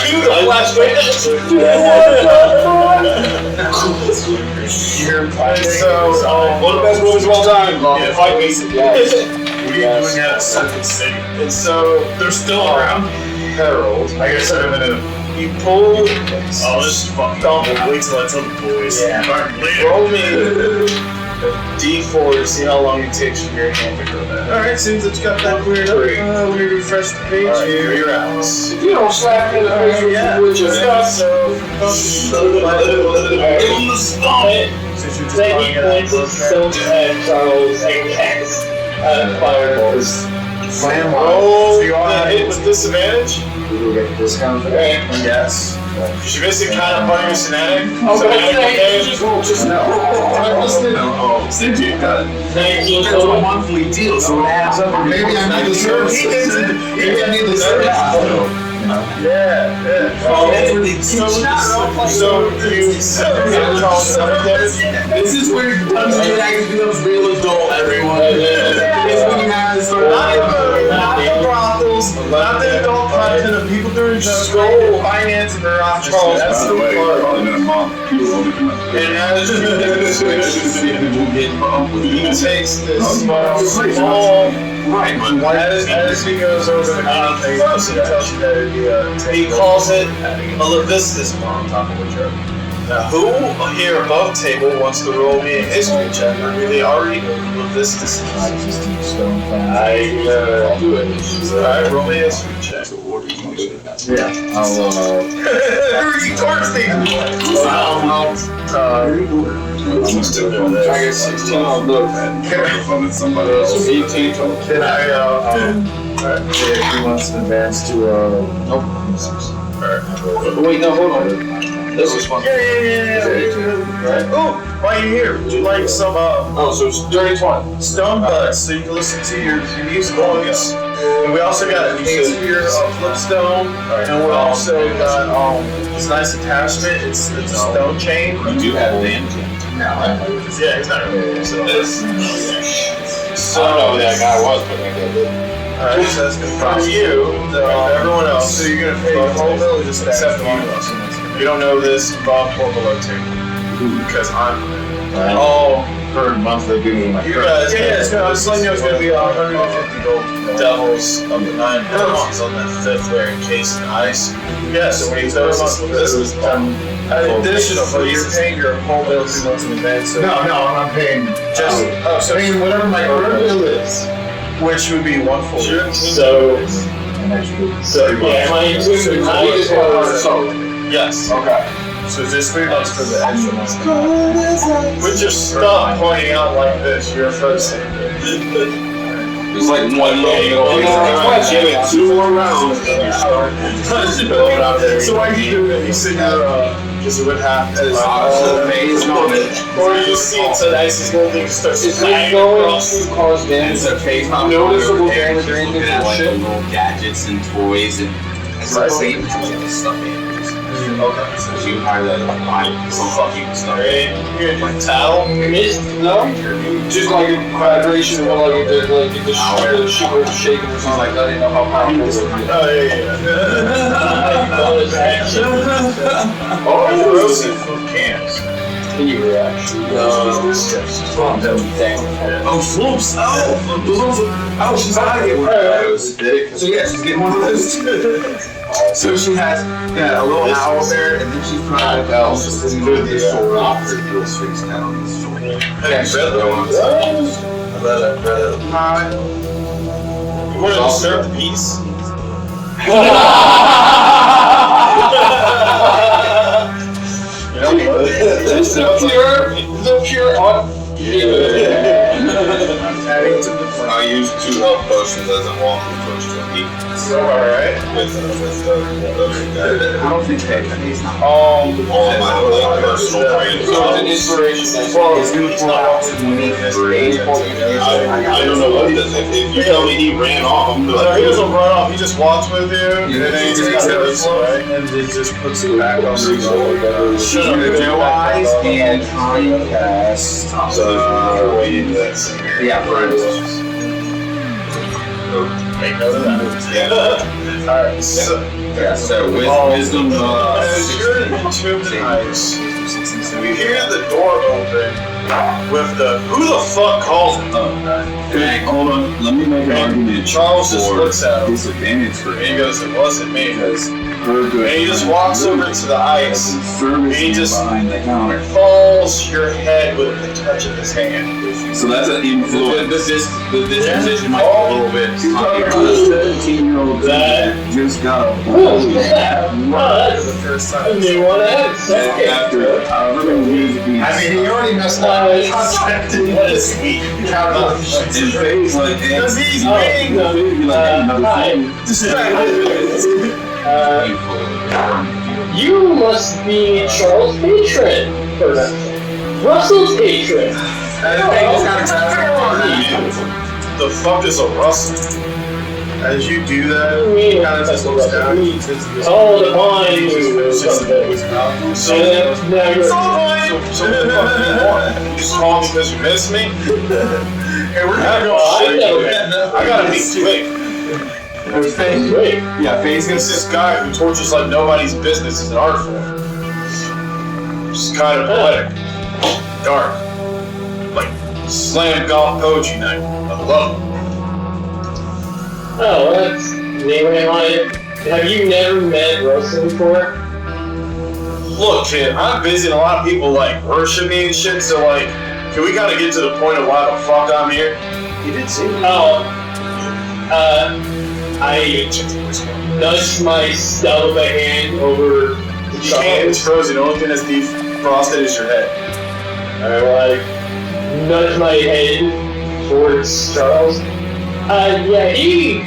Shoot a flashbang. So, One of the best movies of all time. Fight me. What are you doing at Circuit City? And so, They're still around. Harold, I guess I'm gonna. you pull. Oh, this is fucking dumb. Wait till I tell the boys. Yeah. Roll me D4 to see how long it takes for your hand to grow back. Alright, seems that you got that cleared up. Let me refresh the page here. You're out. you don't slap me in the face with your stuff. Then he points his stone at Charles and cast fireballs. Roll the hit with disadvantage. We will get a discount for that. Yes. Because you're missing kind of part of your scenatic. Oh, but Just no. Since you got it. 19 That's a total. monthly deal, so it adds up. Maybe I need the services. Maybe I need the services. Yeah. That's where they teach So you This is where Dungeons and Dragons becomes real adult, everyone. It's when you have this sort of not the brothels, not the adult content of people doing skull finance and their Charles. That's the part. And as he takes this small, right, but as he goes over the content, he calls it a Levistus bomb on top of the joke. Now, who here above table wants to roll me a history check? Or do they already know who Levistus is? I do it. Alright, roll me a history check. yeah. I'll I'm still doing that. I guess 16 on look, man. Somebody else. 18 total. Then if he wants to advance to Wait, no, hold on. This is fun. Yeah. Oh, while you're here, would you like some So it's 30-20. stone buds so you can listen to your music volumes? And we also got a Shakespeare Flipstone, and we also got this nice attachment. It's a stone chain. You do have damage. Yeah, it's not really. So, I don't know who that guy was, but I did. alright, so that's gonna from you to everyone else. So you're gonna pay the whole village except you. You don't know this above or below 2. Because I'm per month they give me my You guys, it's going to be 150 gold devils of the 9 penalties on that 5th layer encased in ice. Yes, so this is additional, but you're paying your whole bill 2 months in advance. So No, I'm paying just I'm paying whatever my current bill is. which would be 140. So yeah, my intuition is Yes. Okay. So just 3 months for the extra month. Would you stop pointing out like this? You're first. It's like one moment. 2 more rounds. So why you do it? You sit there, just what happens. The phase moment. Or you see it's a nice little thing starts Is flying it going across. to cause damage? It's a phase moment. Noticeable damage or anything Looking at like the shit? little gadgets and toys and Right. same stuff in. Okay. So you have that line, some fucking stuff. Right? You're gonna do towel? Mist? No? Just like a vibration of like you did, like you just shake or shaking or something like that. I didn't know how powerful it was. Oh, yeah. Bonus action. Oh, roasted food cans. Continue reaction. Oh, swoops! Oh, she's out of here. So yeah, she's getting one of those too. So she has a little owl there, and then she's trying to tell us to do the sword off her little sphinx down on the sword. You want to disturb the peace? It's the pure art. I use 2 health potions as I'm walking towards the peak. Alright. I don't think that All of my like, personal training. So it's an inspiration dice. I don't know what it is. If you tell me he ran off, I'm So like, he doesn't run off, he just walks with you, and then he just goes away, and it just puts it back on the road. Shut up, Visualize and time cast. Yeah, Make note of that. Alright, so with wisdom, as you're entombed in ice, you hear the door open with the who the fuck calls me? hold on, let me make an argument. Charles just looks at him Disadvantage for and he goes, "It wasn't me." because her good. And he just walks over to the ice, Service he just- behind the counter. falls your head with the touch of his hand. So that's an influence. The disposition might be a little bit. 17-year-old That- just got a Oh, yeah. For the first A time. new one added. after however many years of being I mean, he already messed up the contract. What a sweet count on in phase like Because he's Oh, being no. be like another Hi. thing. You must be Charles' patron. Or Russell's patron. The fuck is a rustle? As you do that, What do you he mean? kind of just looks down. He turns to this- Called upon you. It's just Something. So, And then now you're. so what the fuck do you want? You just call me because you miss me? Hey, we're gonna go I know straight. that. I gotta be quick. Wait. Yeah, phase It's this guy who tortures like nobody's business is an art form. Just kind of poetic, dark, like slam golf poetry night. I love it. Oh, that's anyway. Have you never met Russell before? Look, kid, I'm busy and a lot of people like worship me and shit, so like, can we kind of get to the point of why the fuck I'm here? He did see me. Oh, I nudged my stub of a hand over the You can't, it's frozen. The only thing that's defrosted is your head. I nudged my head towards Charles. Yeah, he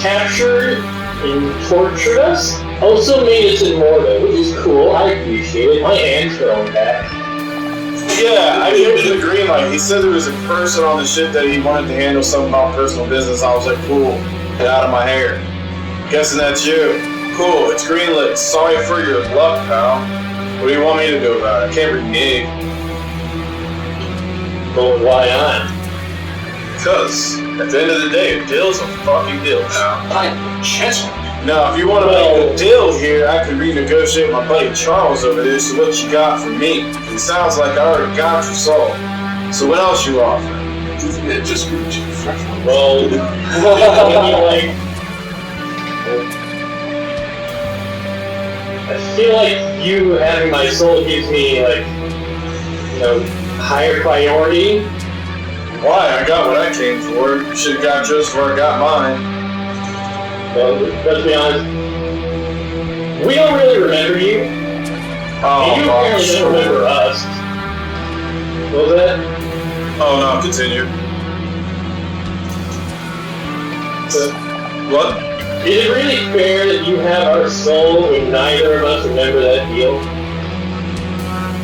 captured and tortured us. Also made us immortal, which is cool. I appreciate it. My hand's going back. Yeah, I gave him the green light. He said there was a person on the ship that he wanted to handle something about personal business. I was like, cool, get out of my hair. Guessing that's you. Cool, it's greenlit. Sorry for your luck, pal. What do you want me to do about it? I can't renege. But why not? Because, at the end of the day, a deal's a fucking deal, pal. I'm Chancellor. Now, if you want to make a deal here, I could renegotiate my buddy Charles over there. So what you got for me? It sounds like I already got your soul. So what else you offer? Yeah, just Well, I mean, like, I feel like you having my soul gives me, like, you know, higher priority. Why? I got what I came for. You should have got yours before I got mine. Well, let's be honest. We don't really remember you. Oh, And you apparently don't remember us. What was that? Oh, no, continue. What? Is it really fair that you have our soul when neither of us remember that deal?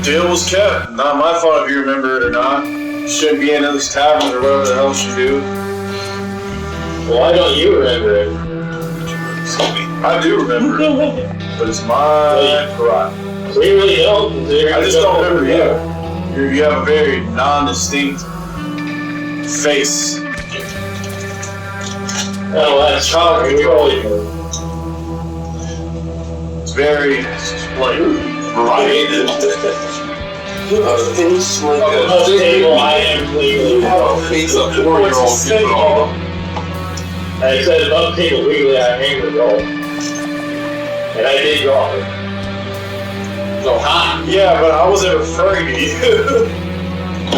Deal was kept. Not my fault if you remember it or not. You shouldn't be in those taverns or whatever the hell you do. Well, why don't you remember it? I do remember it. But it's my prerogative. So you really don't? I just don't remember you. You have a very non-distinct face. Oh, that's shocking. It's very, like, varied. face like Above table, I am legally. a face of 4-year-old. I said above table legally, I am the roll. And I did draw it. So hot. Yeah, but I wasn't referring to you. I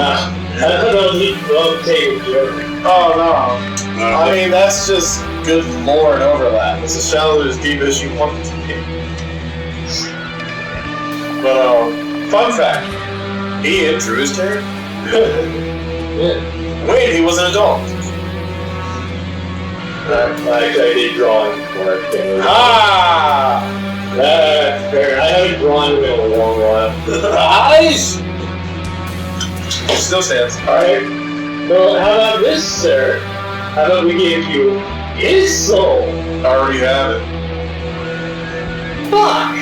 don't know if you above table joke. Oh, no. I mean, that's just good lore and overlap. It's a shallow as deep as you want it to be. But, fun fact. Ian drew his character. Yeah. Wait, he was an adult. I did drawing for it. Ah! Fair. I haven't drawn in a long while. Eyes! Still stands. Alright. Well, how about this, sir? How about we give you his soul? I already have it. Fuck!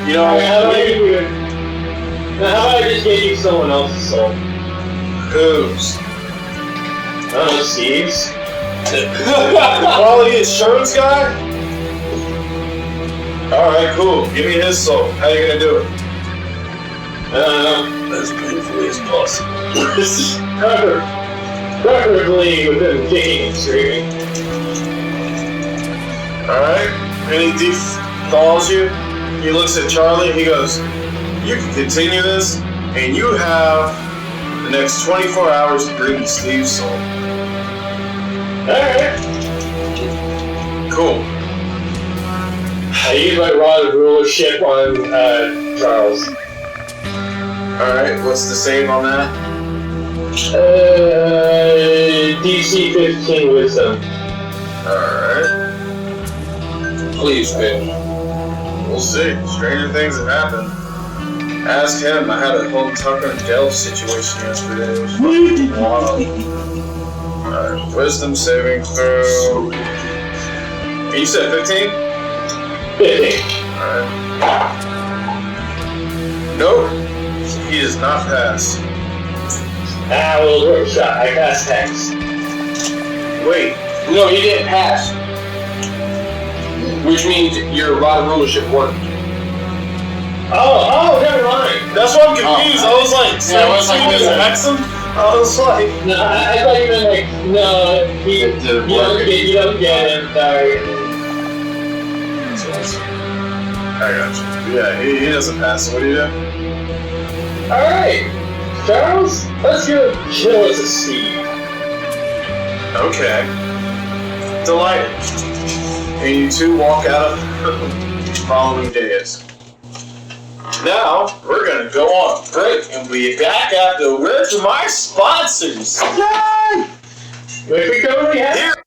You know, Alright, how about I just gave you someone else's soul? whose? I don't know, Steve's? Quality insurance guy? Alright, cool. Give me his soul. How you gonna do it? As painfully as possible. Preferably with him kicking and screaming. Alright? And he defalls you. He looks at Charlie. He goes, you can continue this, and you have the next 24 hours to bring me Steve's soul. Alright. Cool. I use my rod of rulership on Charles. Alright, what's the save on that? DC 15 wisdom. Alright. Please, man. We'll see. Stranger things have happened. Ask him. I had a whole Tucker and Dell situation yesterday. It was fucking wild. Alright, wisdom saving throw. You said 15? 15. Alright. Nope. He does not pass. Well, work shot. I passed Hex. Wait. No, you didn't pass. Which means your rod of rulership worked. Oh, never mind. That's why I'm confused. I was like, Yeah, I was like, is wait. Hexam? I was like, No, I thought you meant like, no, you don't get him, sorry. I got you. Yeah, he doesn't pass. So what do you do? Alright, Charles, let's go kill us a Steve. Okay. Delighted. And you two walk out of following Daeus. Now, we're gonna go on a break and be back after a word from our sponsors. Yay! Wait, we go, we have. Here